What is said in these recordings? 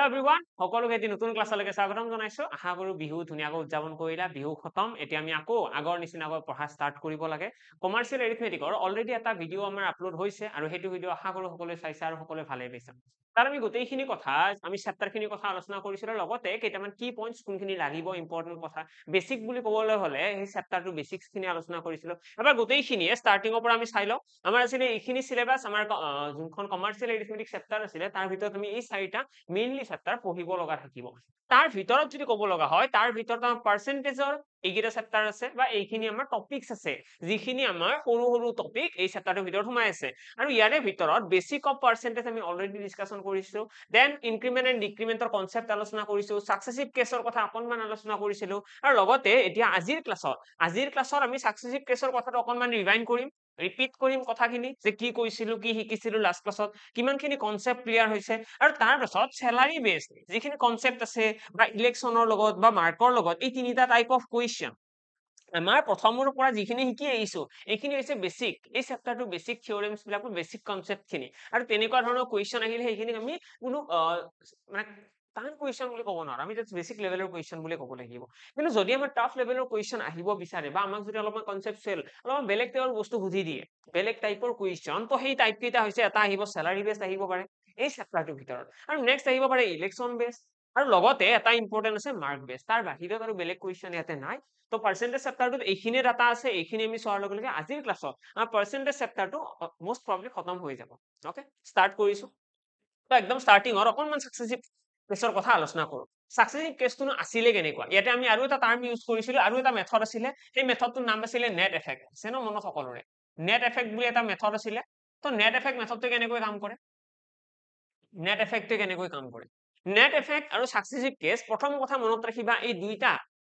Hello everyone, সকলোকে এটি নতুন ক্লাছলৈকে স্বাগতম জনাইছো। আশা কৰো বিহু ধুনীয়াকৈ উদযাপন কৰিলা। বিহু খতম, এতিয়া আমি আকৌ আগৰ নিচিনাকৈ পঢ়া ষ্টাৰ্ট কৰিব লাগে। কমাৰ্চিয়েল এৰিথমেটিকৰ অলৰেডি এটা ভিডিও আমাৰ আপলোড হৈছে আৰু সেইটো ভিডিও আশা কৰো সকলোৱে চাইছে আৰু সকলোৱে ভালে পাইছে। তাত আমি গোটেইখিনি কথা আমি চেপ্টাৰখিনি কথা আলোচনা কৰিছিলো, লগতে কেইটামান কি পইণ্টছ কোনখিনি লাগিব ইম্পৰ্টেন্ট কথা বেসিক বুলি ক'বলৈ হলে এই চেপ্টাৰটো বেসিকখিনি আলোচনা কৰিছিলো। এবাৰ গোটেইখিনিয়ে ষ্টাৰ্টিংৰ পৰা আমি চাই লওঁ। আমাৰ আছিলে এইখিনি সিলেবাস, আমাৰ যোনখন কমাৰ্চিয়েল এৰিথমেটিক চেপ্টাৰ আছিলে তাৰ ভিতৰত আমি এই চাৰিটা মেইনলি চেপ্টাৰ পঢ়িব লগা থাকিব। তাৰ ভিতৰত যদি ক'ব লগা হয়, তাৰ ভিতৰত আমাৰ পাৰ্চেন্টেজৰ এইকেইটা চেপ্টাৰ আছে বা এইখিনি আমাৰ টপিকস আছে, যিখিনি আমাৰ সৰু সৰু টপিক এই চেপ্টাৰটোৰ ভিতৰত সোমাই আছে। আৰু ইয়াৰে ভিতৰত বেসিক অফ পাৰ্চেন্টেজ আমি অলৰেডি ডিসকাশন কৰিছো, দেন ইনক্ৰিমেন্ট এণ্ড ডিক্ৰিমেন্টৰ কনসেপ্ট আলোচনা কৰিছো, সাকসেসিভ কেছৰ কথা অকনমান আলোচনা কৰিছিলো, আৰু লগতে এতিয়া আজিৰ ক্লাছত আমি সাকসেসিভ কেছৰ কথাটো অকনমান ৰিভাইন্ড কৰিম, ৰিপিট কৰিম কথাখিনি যে কি কৈছিলো কি শিকিছিলো লাষ্ট ক্লাছত, কিমানখিনি কনসেপ্ট ক্লিয়াৰ হৈছে, আৰু তাৰ পাছত স্যালাৰি বেস যিখিনি কনসেপ্ট আছে বা ইলেকশনৰ লগত বা মাৰ্কৰ লগত এই তিনিটা টাইপ অফ কুৱেশ্চন আমাৰ প্ৰথমৰ পৰা যিখিনি শিকি আহিছো এইখিনি হৈছে বেসিক, এই চেপ্টাৰটো বেসিক থিওৰেমছ বিলাকৰ বেসিক কনসেপ্ট খিনি, আৰু তেনেকুৱা ধৰণৰ কুৱেশ্চন আহিলে সেইখিনি আমি কোনো মানে টান কুৱেশ্চন বুলি ক'ব নোৱাৰো, আমি জাস্ট বেসিক লেভেলৰ কুৱেশ্চন বুলি ক'ব লাগিব। কিন্তু যদি আমাৰ টাফ লেভেলৰ কুৱেশ্চন আহিব বিচাৰে বা আমাক যদি অলপমান কনসেপচুৱেল অলপমান বেলেগ টাইপৰ বস্তু বুজি দিয়ে, বেলেগ টাইপৰ কুৱেশ্চন, তো সেই টাইপ কেইটা হৈছে এটা আহিব স্যালাৰি বেস আহিব পাৰে এই চেপ্টাৰটোৰ ভিতৰত, আৰু নেক্সট আহিব পাৰে ইলেকশন বেস, আৰু লগতে এটা ইম্পৰ্টেন্ট আছে মাৰ্ক বেস। তাৰ বাহিৰত আৰু বেলেগ কুৱেশ্চন ইয়াতে নাই। তো পাৰ্চেন্টেজ চেপ্টাৰটোত এইখিনি ডাটা আছে, এইখিনি আমি চোৱাৰ লগে লগে আজিৰ ক্লাছত আমাৰ পাৰ্চেন্টেজ চেপ্টাৰটো মোষ্ট প্ৰবলি খতম হৈ যাব। ওকে, স্টাৰ্ট কৰিছো। তো একদম ষ্টাৰ্টিংৰ অকনমান সাকসেসিভ কেছৰ কথা আলোচনা কৰো। সাকসেসিভ কেছটো আছিলে কেনেকুৱা, ইয়াতে আমি আৰু এটা টাৰ্ম ইউজ কৰিছিলো, আৰু এটা মেথড আছিলে, সেই মেথডটোৰ নাম আছিলে নেট এফেক্ট। আছে ন মনত সকলোৰে, নেট এফেক্ট বুলি এটা মেথড আছিলে। তো নেট এফেক্ট মেথডটো কেনেকৈ কাম কৰে, নেট এফেক্টে কেনেকৈ কাম কৰে, নেট এফেক্ট আৰু সাকসেসিভ কেছ, প্ৰথম কথা মনত ৰাখিবা এই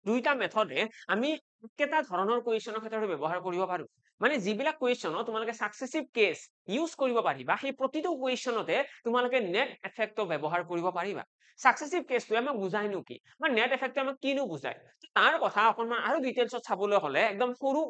দুইটা মেথডে আমি একেটা ধৰণৰ কুৱেশ্চনৰ ক্ষেত্ৰত ব্যৱহাৰ কৰিব পাৰো। মানে যিবিলাক কুৱেশ্চনত তোমালোকে সাকসেসিভ কেছ ইউজ কৰিব পাৰিবা, সেই প্ৰতিটো কুৱেশ্চনতে তোমালোকে নেট এফেক্টটো ব্যৱহাৰ কৰিব পাৰিবা। সাকসেসিভ কেছটো আমাক বুজাইনো কি বা নেট এফেক্টে আমাক কিনো বুজায়, তাৰ কথা অকনমান আৰু ডিটেইলছত চাবলৈ হলে একদম সৰু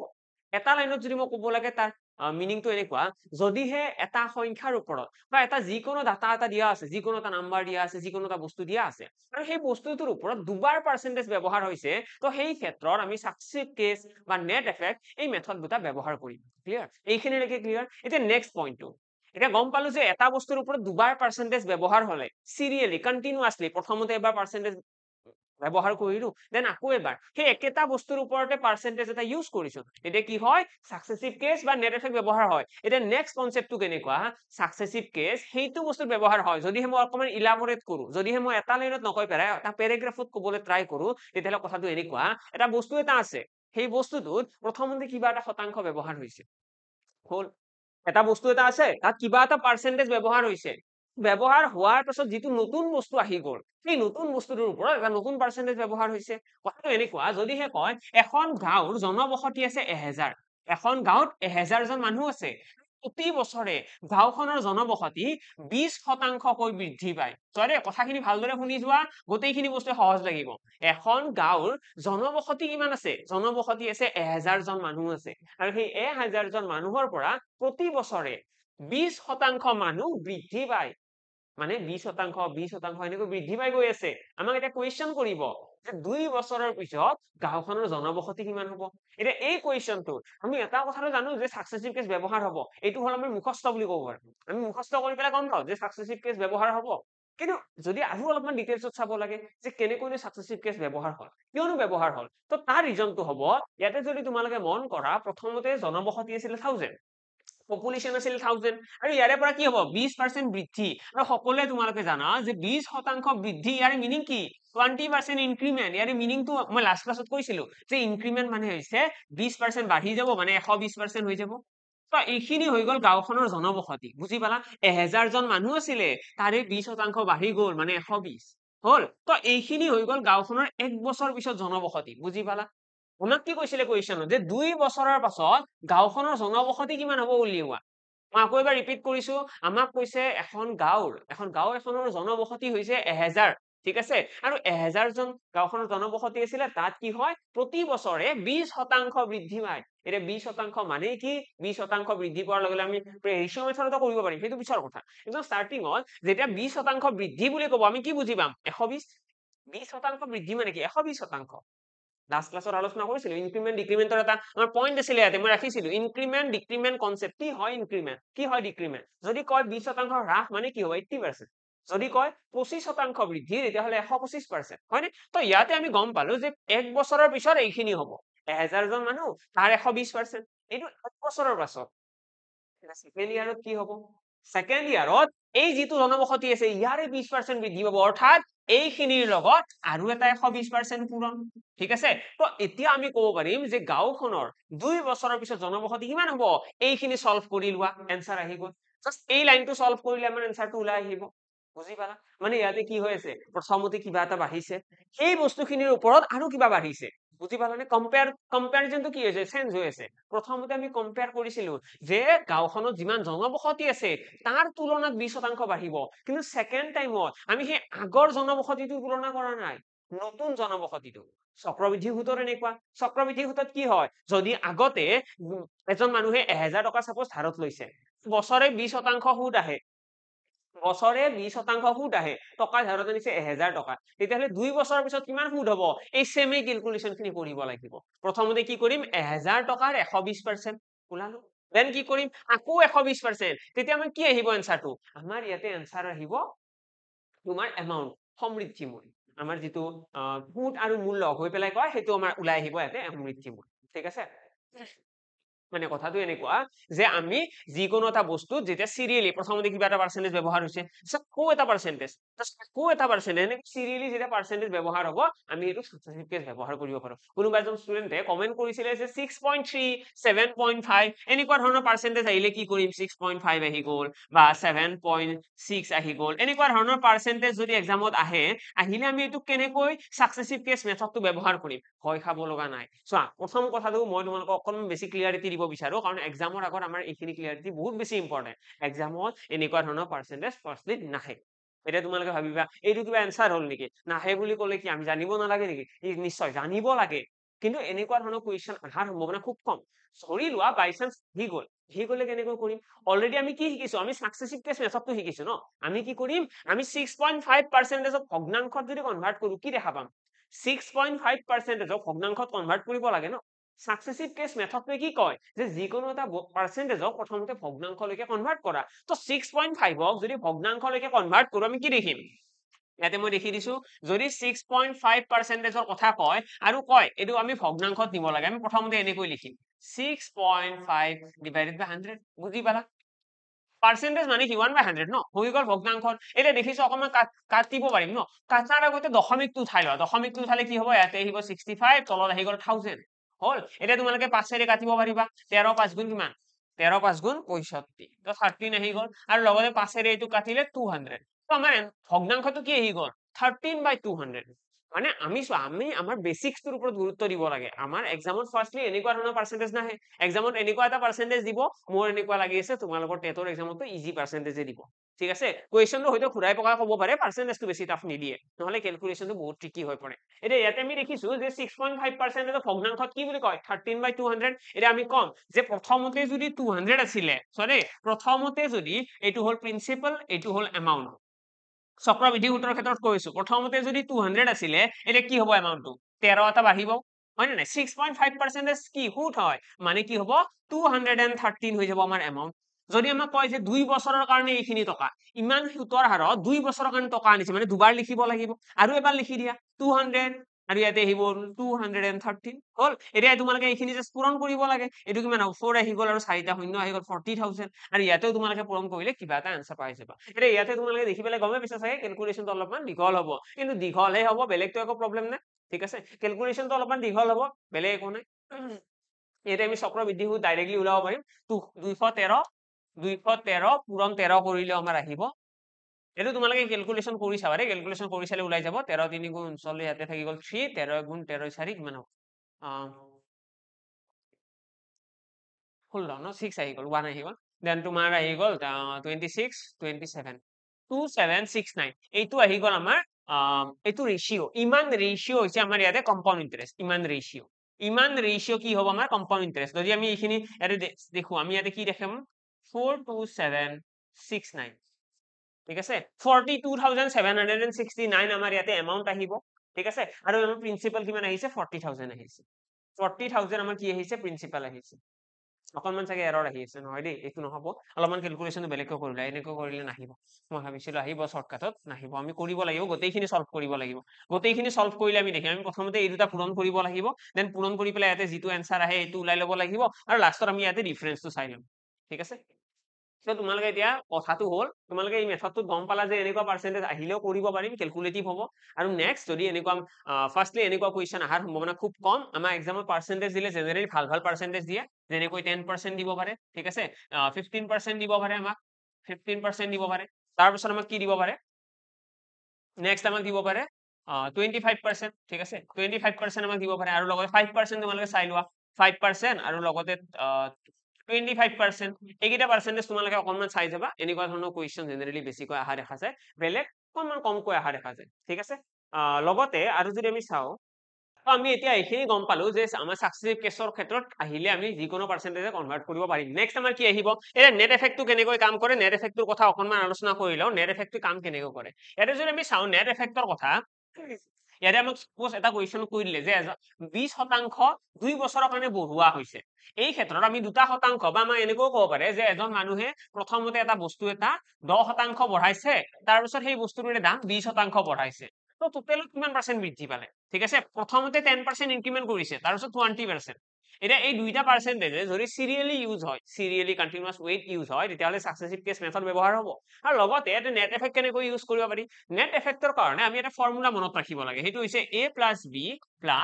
এটা লাইনত যদি মই ক'ব লাগে তাৰ মিনিংটো এনেকুৱা, যদিহে এটা সংখ্যাৰ ওপৰত বা এটা যিকোনো ডাটা এটা দিয়া আছে, যিকোনো এটা নাম্বাৰ দিয়া আছে, যিকোনো এটা বস্তু দিয়া আছে, আৰু সেই বস্তুটোৰ ওপৰত দুবাৰ পাৰ্চেন্টেজ ব্যৱহাৰ হৈছে, তো সেই ক্ষেত্ৰত আমি সাকসেসিভ কেছ বা নেট এফেক্ট এই মেথড দুটা ব্যৱহাৰ কৰিম। ক্লিয়াৰ, এইখিনিলৈকে ক্লিয়াৰ। এতিয়া নেক্সট পইণ্টটো, এতিয়া গম পালো যে এটা বস্তুৰ ওপৰত দুবাৰ পাৰ্চেন্টেজ ব্যৱহাৰ হলে সিৰিয়েলি কন্টিনিউয়াছলি প্ৰথমতে এবাৰ পাৰ্চেন্টেজ ব্যৱহাৰ কৰিলো, দেন আকৌ এবাৰ সেই একেটা বস্তুৰ ওপৰতে পাৰ্চেন্টেজ এটা ইউজ কৰিছো, এতিয়া কি হয় সাকসেসিভ কেছ বা নেট এফেক্ট ব্যৱহাৰ হয়। এতিয়া নেক্সট কনসেপ্টটো কেনেকুৱা, সাকসেসিভ কেছ সেইটো বস্তুৰ ব্যৱহাৰ হয় যদিহে মই অকমান ইলাবৰেট কৰো, যদিহে মই এটা লাইনত নকৈ পেলাই এটা পেৰাগ্ৰাফত ক'বলৈ ট্ৰাই কৰো, তেতিয়াহ'লে কথাটো এনেকুৱা, এটা বস্তু এটা আছে, সেই বস্তুটোত প্ৰথমতে কিবা এটা শতাংশ ব্যৱহাৰ হৈছে, হল এটা বস্তু এটা আছে তাত কিবা এটা পাৰ্চেন্টেজ ব্যৱহাৰ হৈছে, ব্যৱহাৰ হোৱাৰ পাছত যিটো নতুন বস্তু আহি গ'ল, সেই নতুন বস্তুটোৰ ওপৰত এটা নতুন পাৰ্চেন্টেজ ব্যৱহাৰ হৈছে। কথাটো এনেকুৱা, যদিহে কয় এখন গাঁৱৰ জনবসতি আছে 1000, এখন গাঁৱত 1000 জন মানুহ আছে, প্ৰতি বছৰে গাঁওখনৰ জনবসতি 20% বৃদ্ধি পায়। চোৱা কথাখিনি ভালদৰে শুনি যোৱা, গোটেইখিনি বস্তু সহজ লাগিব। এখন গাঁৱৰ জনবসতি কিমান আছে, জনবসতি আছে 1000 জন মানুহ আছে, আৰু সেই 1000 জন মানুহৰ পৰা প্ৰতি বছৰে 20% মানুহ বৃদ্ধি পায়, মানে 20% এনেকৈ বৃদ্ধি পাই গৈ আছে। আমাক এটা কুৱেশ্চন কৰিব যে 2 বছৰৰ পিছত গাঁওখনৰ জনবসতি কিমান হ'ব। এতিয়া এই কুৱেশ্চনটোত আমি এটা কথাটো জানো যে সাকসেসিভ কেছ ব্যৱহাৰ হ'ব, এইটো হ'ল আমি মুখস্থ বুলি ক'ব পাৰো, আমি মুখস্থ কৰি পেলাই গম পাওঁ যে সাকসেসিভ কেছ ব্যৱহাৰ হ'ব। কিন্তু যদি আৰু অলপমান ডিটেইলছত চাব লাগে যে কেনেকৈ সাকসেসিভ কেছ ব্যৱহাৰ হয়, কিয়নো ব্যৱহাৰ হ'ল, তো তাৰ ৰিজনটো হ'ব, ইয়াতে যদি তোমালোকে মন কৰা প্ৰথমতে জনবসতি আছিল 1000, পপুলেশ্যন আছিল 1000, আৰু ইয়াৰে পৰা কি হ'ব 20% বৃদ্ধি, আৰু সকলোৱে তোমালোকে জানা যে 20% বৃদ্ধি, ইয়াৰ মিনিং কি 20% ইনক্ৰিমেন্ট। ইয়াৰ মিনিংটো মই লাষ্ট ক্লাছত কৈছিলো যে ইনক্ৰিমেন্ট মানে হৈছে 20% বাঢ়ি যাব, মানে 120% হৈ যাব। তো এইখিনি হৈ গ'ল গাঁওখনৰ জনবসতি, বুজি পালা, 1000 জন মানুহ আছিলে তাৰে 20% বাঢ়ি গ'ল মানে 120 হল। তো এইখিনি হৈ গ'ল গাঁওখনৰ 1 বছৰ পিছত জনবসতি, বুজি পালা। আমাক কি কৈছিলে কুৱেশ্চনত যে 2 বছৰৰ পাছত গাঁওখনৰ জনবসতি কিমান হ'ব উলিওৱা। মই আকৌ এবাৰ ৰিপিট কৰিছো, আমাক কৈছে এখন গাঁওখনৰ জনবসতি হৈছে 1000, ঠিক আছে, আৰু 1000 জন গাঁওখনৰ জনবসতি আছিলে, তাত কি হয় প্ৰতি বছৰে 20% বৃদ্ধি পায়। এতিয়া 20% মানে কি 20% বৃদ্ধি পোৱাৰ লগে লগে আমি ৰেচিঅ' মেথডতো কৰিব পাৰিম সেইটো পিছৰ কথা কিন্তু ষ্টাৰ্টিঙত যেতিয়া 20% বৃদ্ধি বুলি ক'ব আমি কি বুজি পাম 120 20% বৃদ্ধি মানে কি 120% লাষ্ট ক্লাছত আলোচনা কৰিছিলো ইনক্ৰিমেন্ট ডিক্ৰিমেন্টৰ এটা আমাৰ পইণ্ট আছিলে ইয়াতে মই ৰাখিছিলো ইনক্ৰিমেন্ট ডিক্ৰিমেন্ট কনসেপ্ট কি হয় ইনক্ৰিমেন্ট কি হয় ডিক্ৰিমেন্ট যদি কয় 20% হ্ৰাস মানে কি হ'ব 80% যদি কয় 25% বৃদ্ধি তেতিয়াহ'লে 125% হয়নে তো ইয়াতে আমি গম পালো যে এক বছৰৰ পিছত এইখিনি হ'ব 1000 জন মানুহ তাৰ 120% এইটো এক বছৰৰ পাছত সেকেন্ড ইয়াৰত কি হ'ব সেকেন্ড ইয়াৰত এই যিটো জনবসতি আছে ইয়াৰে 20% বৃদ্ধি পাব অৰ্থাৎ এইখিনিৰ লগত আৰু এটা 120% পূৰণ ঠিক আছে তো এতিয়া আমি ক'ব পাৰিম যে গাঁওখনৰ 2 বছৰৰ পিছত জনবসতি কিমান হ'ব এইখিনি সলভ কৰি লোৱা এনসাৰ আহি গ'ল জাস্ট এই লাইনটো সলভ কৰিলে আমাৰ এনসাৰটো ওলাই আহিব বুজি পালা মানে ইয়াতে কি হৈ আছে প্ৰথমতে কিবা এটা বাঢ়িছে সেই বস্তুখিনিৰ ওপৰত আৰু কিবা বাঢ়িছে বুজি পালানে কম্পেয়াৰিজনটো কি হৈছে চেঞ্জ হৈ আছে প্ৰথমতে আমি কম্পেয়াৰ কৰিছিলো যে গাঁওখনত যিমান জনবসতি আছে তাৰ তুলনাত 20% বাঢ়িব কিন্তু সেকেন্ড টাইমত আমি সেই আগৰ জনবসতিটো তুলনা কৰা নাই নতুন জনবসতিটো চক্ৰবৃদ্ধি সূতৰ এনেকুৱা চক্ৰবৃদ্ধি সূতত কি হয় যদি আগতে এজন মানুহে 1000 টকা সাপোজ ধাৰত লৈছে বছৰে 20% সুদ আহে বছৰে 20% সুদ আহে টকা ধাৰত আনিছে 1000 টকা তেতিয়াহ'লে 2 বছৰৰ পিছত কিমান সুদ হ'ব এই সেমে ক্যালকুলেশন খিনি কৰিব লাগিব প্ৰথমতে কি কৰিম 1000 টকাৰ 120% ওলালো দেন কি কৰিম আকৌ 120% তেতিয়া আমাৰ কি আহিব এনসাৰটো আমাৰ ইয়াতে এনসাৰ আহিব তোমাৰ এমাউন্ট সমৃদ্ধি মূল আমাৰ যেটো সুদ আৰু মূল লগ হৈ পেলাই কয় হেতু আমাৰ ওলাই আহিব ইয়াতে সমৃদ্ধি মূল ঠিক আছে মানে কথাটো এনেকুৱা যে আমি যিকোনো এটা বস্তু যেতিয়া সিৰিয়ালি প্ৰথমতে কিবা এটা পাৰ্সেন্টেজ ব্যৱহাৰ হৈছে কো এটা পাৰ্সেন্টেজ সিৰিয়ালি যেতিয়া পাৰ্সেন্টেজ ব্যৱহাৰ হ'ব আমি এটো সাকসেসিভ কেস ব্যৱহাৰ কৰিব পাৰো কোনোবা এজন ষ্টুডেন্টে কমেন্ট কৰিছিলে যে 6.3 7.5 এনেকুৱা ধৰণৰ পাৰ্সেন্টেজ আহিলে কি কৰিম 6.5 আহি গ'ল বা 7.6 আহি গ'ল এনেকুৱা ধৰণৰ পার্সেন্টেজ যদি এক্সামত আহে আহিলে আমি এটো কেনেকৈ সাকসেসিভ কেস মেথডটো ব্যৱহাৰ কৰিম ভয় খাব লগা নাই চোৱা প্ৰথম কথাটো মই তোমালোকক অকন বেছি ক্লিয়াৰিটি দিব বিচাৰো কাৰণ এক্সামৰ আগত আমাৰ এইখিনি ক্লিয়াৰিটি বহুত বেছি ইম্পৰ্টেন্ট এক্সামত এনেকুৱা ধৰণৰ পাৰ্সেন্টেজ ফাৰ্স্টলি নাহে এতিয়া তোমালোকে ভাবিবা এইটো কিবা এনসাৰ হল নেকি নাহে বুলি ক'লে কি আমি জানিব নালাগে নেকি নিশ্চয় জানিব লাগে কিন্তু এনেকুৱা ধৰণৰ কুৱেশ্যন আহাৰ সম্ভাৱনা খুব কম ধৰি লোৱা বাই চান্স হি গ'লে কেনেকৈ কৰিম অলৰেডি আমি কি শিকিছো আমি সাকসেসিভ কেস মেথডটো শিকিছো ন আমি কি কৰিম আমি 6.5% অফ ভগ্নাংশত যদি কনভাৰ্ট কৰো কি দেখা পাম 6.5% অফ ভগ্নাংশত কনভাৰ্ট কৰিব লাগে ন সাকসেসিভ কেস মেথডটোৱে কি কয় যে যিকোনো এটা পাৰ্সেন্টেজক প্ৰথমতে ভগ্নাংশলৈকে কনভাৰ্ট কৰা তো 6.5 ক যদি ভগ্নাংশলৈকে কনভাৰ্ট কৰো আমি কি দেখিম ইয়াতে মই দেখি দিছো যদি 6.5%ৰ কথা কয় আৰু কয় এটো আমি ভগ্নাংশত নিব লাগে আমি প্ৰথমতে এনেকৈ লিখিম 6.5 divided by 100 বুজি পালা পার্সেন্টেজ মানে কি 1/100 ন হৈ গল ভগ্নাংশত এটা দেখিছো অকমান কাটিব পাৰিম ন কাটাৰ আগতে দশমিকটো উঠাই লোৱা দশমিকটো উঠালে কি হ'ব ইয়াতে আহিব 65 তলত আহি গল 1000 হল এটা তোমালোকে 5 ৰে কাটিব পাৰিবা 13 5 গুণ কিমান 13 5 গুণ 65 তো 13 আহি গল আৰু লগতে 5 ৰে এটো কাটিলে 200 তো আমাৰ ভগ্নাংশটো কি আহি গল 13/200 মানে আমি আমাৰ বেসিক্সটোৰ ওপৰত গুৰুত্ব দিব লাগে আমাৰ এক্সামত ফাৰ্স্টলি এনেকুৱা ধৰণৰ পাৰ্সেন্টেজ নাহে এক্সামত এনেকুৱা এটা পাৰ্সেন্টেজ দিব মোৰ এনেকুৱা লাগি আছে তোমালোকৰ টেটৰ এক্সামতো ইজি পাৰ্সেন্টেজে দিব ঠিক আছে কোৱেশ্চনটো হয়তো ঘুৰাই পকাই ক'ব পাৰে পাৰ্সেন্টেজটো বেছি টাফ নিদিয়ে নহলে ক্যালকুলেশনটো বহুত ট্ৰিকি হৈ পৰে এতিয়া ইয়াতে আমি দেখিছো যে 6.5% ভগ্নাংশত কি বুলি কয় 13/200 এতিয়া আমি কম যে প্ৰথমতে যদি 200 আছিলে সৰি প্ৰথমতে যদি এইটো হল প্ৰিন্সিপাল এইটো হল এমাউন্ট চক্ৰবৃদ্ধি সূত্ৰৰ ক্ষেত্ৰত কৈছো প্ৰথমতে যদি 200 আছিলে এটা কি হ'ব এমাউন্টটো 13 এটা বাঢ়িব হয় না 6.5% কি সুদ হয় মানে কি হ'ব 213 হৈ যাব আমাৰ এমাউন্ট যদি আমাক কয় যে 2 বছৰৰ কাৰণে এইখিনি টকা ইমান সুতৰ হাৰত 2 বছৰৰ কাৰণে টকা আনিছে মানে দুবাৰ লিখিব লাগিব আৰু এবাৰ লিখি দিয়া 200 আৰু ইয়াতে আহিব 213 হল এতিয়া তোমালোকে এইখিনি জাস্ট পূৰণ কৰিব লাগে এটো কিমান 4 আহি গল আৰু 4টা শূন্য আহি গল 40000 আৰু ইয়াতেও তোমালোকে পূৰণ কৰিলে কিবা এটা আনসাৰ পাই যাবা এতিয়া ইয়াতে তোমালোকে দেখি পেলাই গমে পাইছা চাগে ক্যালকুলেশনটো অলপমান দীঘল হ'ব কিন্তু দীঘলহে হ'ব বেলেগটো একো প্ৰবলেম নাই ঠিক আছে ক্যালকুলেশনটো অলপমান দীঘল হ'ব বেলেগ একো নাই এটা আমি চক্ৰবৃদ্ধি সূত ডাইৰেক্টলি উলাব পাৰিম 213 পূৰণ 13 কৰিলে আমাৰ আহিব এটো তোমালোকে ক্যালকুলেশন কৰি চাবা ৰে ক্যালকুলেশন কৰি চালে ওলাই যাব 13 3 গুণ 39 ইয়াতে থাকি গল 3 13 গুণ 13 4 কিমান হ'ব hold on no 6 আহি গল 1 আহি গল দেন তোমাৰ আহি গল 26 27 2769 এইটো আহি গল আমাৰ এইটো ৰেশিও ইমান ৰেশিও হৈছে আমাৰ ইয়াতে কম্পাউন্ড ইন্টাৰেস্ট ইমান ৰেশিও ইমান ৰেচিঅ কি হ'ব আমাৰ কম্পাউণ্ড ইন্টাৰেষ্ট যদি আমি এইখিনি ইয়াতে দেখো আমি ইয়াতে কি দেখাম 42769 ঠিক আছে 42,769 আমাৰ ইয়াতে এমাউন্ট আহিব ঠিক আছে আৰু আমাৰ প্ৰিন্সিপাল কিমান আহিছে 40,000 আহিছে 40,000 আমাৰ কি আহিছে প্ৰিন্সিপাল আহিছে অকণমান চাগে এৰৰ আহি আছে নহয় দেই এইটো নহব অলপমান কেলকুলেশ্যনটো বেলেগকৈ কৰিলে এনেকৈ কৰিলে নাহিব মই ভাবিছিলো আহিব শৰ্টকাটত নাহিব আমি কৰিব লাগিব গোটেইখিনি সলভ কৰিব লাগিব গোটেইখিনি সলভ কৰিলে আমি দেখিম আমি প্ৰথমতে এই দুটা পূৰণ কৰিব লাগিব দেন পূৰণ কৰি পেলাই ইয়াতে যিটো এনসাৰ আহে এইটো ওলাই ল'ব লাগিব আৰু লাষ্টত আমি ইয়াতে ডিফাৰেন্সটো চাই ল'ম ঠিক আছে So তোমালোকে এতিয়া কথাটো হ'ল তোমালোকে এই মেথডটো গম পালা যে এনেকুৱা পাৰ্চেন্টেজ আহিলেও কৰিব পাৰিম ক্যালকুলেটিভ হ'ব আৰু নেক্সট যদি এনেকুৱা ফাৰ্স্টলি এনেকুৱা কুৱেশ্যন আহাৰ সম্ভাৱনা খুব কম আমাৰ এক্সামত পাৰ্চেন্টেজ দিলে জেনাৰেলি ভাল ভাল পাৰ্চেন্টেজ দিয়ে যেনেকৈ 10% দিব পাৰে ঠিক আছে 15% দিব পাৰে আমাক 15% দিব পাৰে তাৰ পিছত আমাক কি দিব পাৰে নেক্সট আমাক দিব পাৰে 25% ঠিক আছে 25% আমাক দিব পাৰে আৰু লগতে 5% তোমালোকে চাই লোৱা 5% আৰু লগতে 25% এইকেইটা পাৰ্চেন্টেজ তোমালোকে অকণমান চাই যাবা এনেকুৱা ধৰণৰ কুৱেশ্যন জেনাৰেলি বেছিকৈ অহা দেখা যায় বেলেগ অকণমান কমকৈ অহা দেখা যায় ঠিক আছে লগতে আৰু যদি আমি চাওঁ আমি এতিয়া এইখিনি গম পালো যে আমাৰ সাকসেসিভ কেছৰ ক্ষেত্ৰত আহিলে আমি যিকোনো পাৰ্চেন্টেজে কনভাৰ্ট কৰিব পাৰিম নেক্সট আমাৰ কি আহিব এটা নেট এফেক্টটো কেনেকৈ কাম কৰে নেট এফেক্টৰ কথা অকণমান আলোচনা কৰি লওঁ নেট এফেক্টটো কাম কেনেকৈ কৰে ইয়াতে যদি আমি চাওঁ নেট এফেক্টৰ কথা ইয়াতে আমাক সাপোজ এটা কুৱেশ্যন কৰি দিলে যে 20% 2 বছৰৰ কাৰণে বঢ়োৱা হৈছে এই ক্ষেত্ৰত আমি 2% বা আমাৰ এনেকৈও ক'ব পাৰে যে এজন মানুহে প্ৰথমতে এটা বস্তু এটা 10% বঢ়াইছে তাৰ পিছত সেই বস্তুটোৰ দাম 20% বঢ়াইছে তো টোটেল কিমান পাৰ্চেন্ট বৃদ্ধি পালে ঠিক আছে প্ৰথমতে 10% ইনক্ৰিমেন্ট কৰিছে তাৰ পিছত 20% এটা এই দুইটা পাৰ্চেন্টেজে যদি সিৰিয়ালি ইউজ হয় সিৰিয়ালি কন্টিনিউয়াস ওয়েট ইউজ হয় তেতিয়াহলে সাকসেসিভ কেছ মেথড ব্যৱহাৰ হ'ব আৰু লগতে এটা নেট এফেক্ট কেনেকৈ ইউজ কৰিব পাৰি নেট এফেক্টৰ কাৰণে আমি এটা ফৰ্মুলা মনত ৰাখিব লাগে সেইটো হৈছে a + b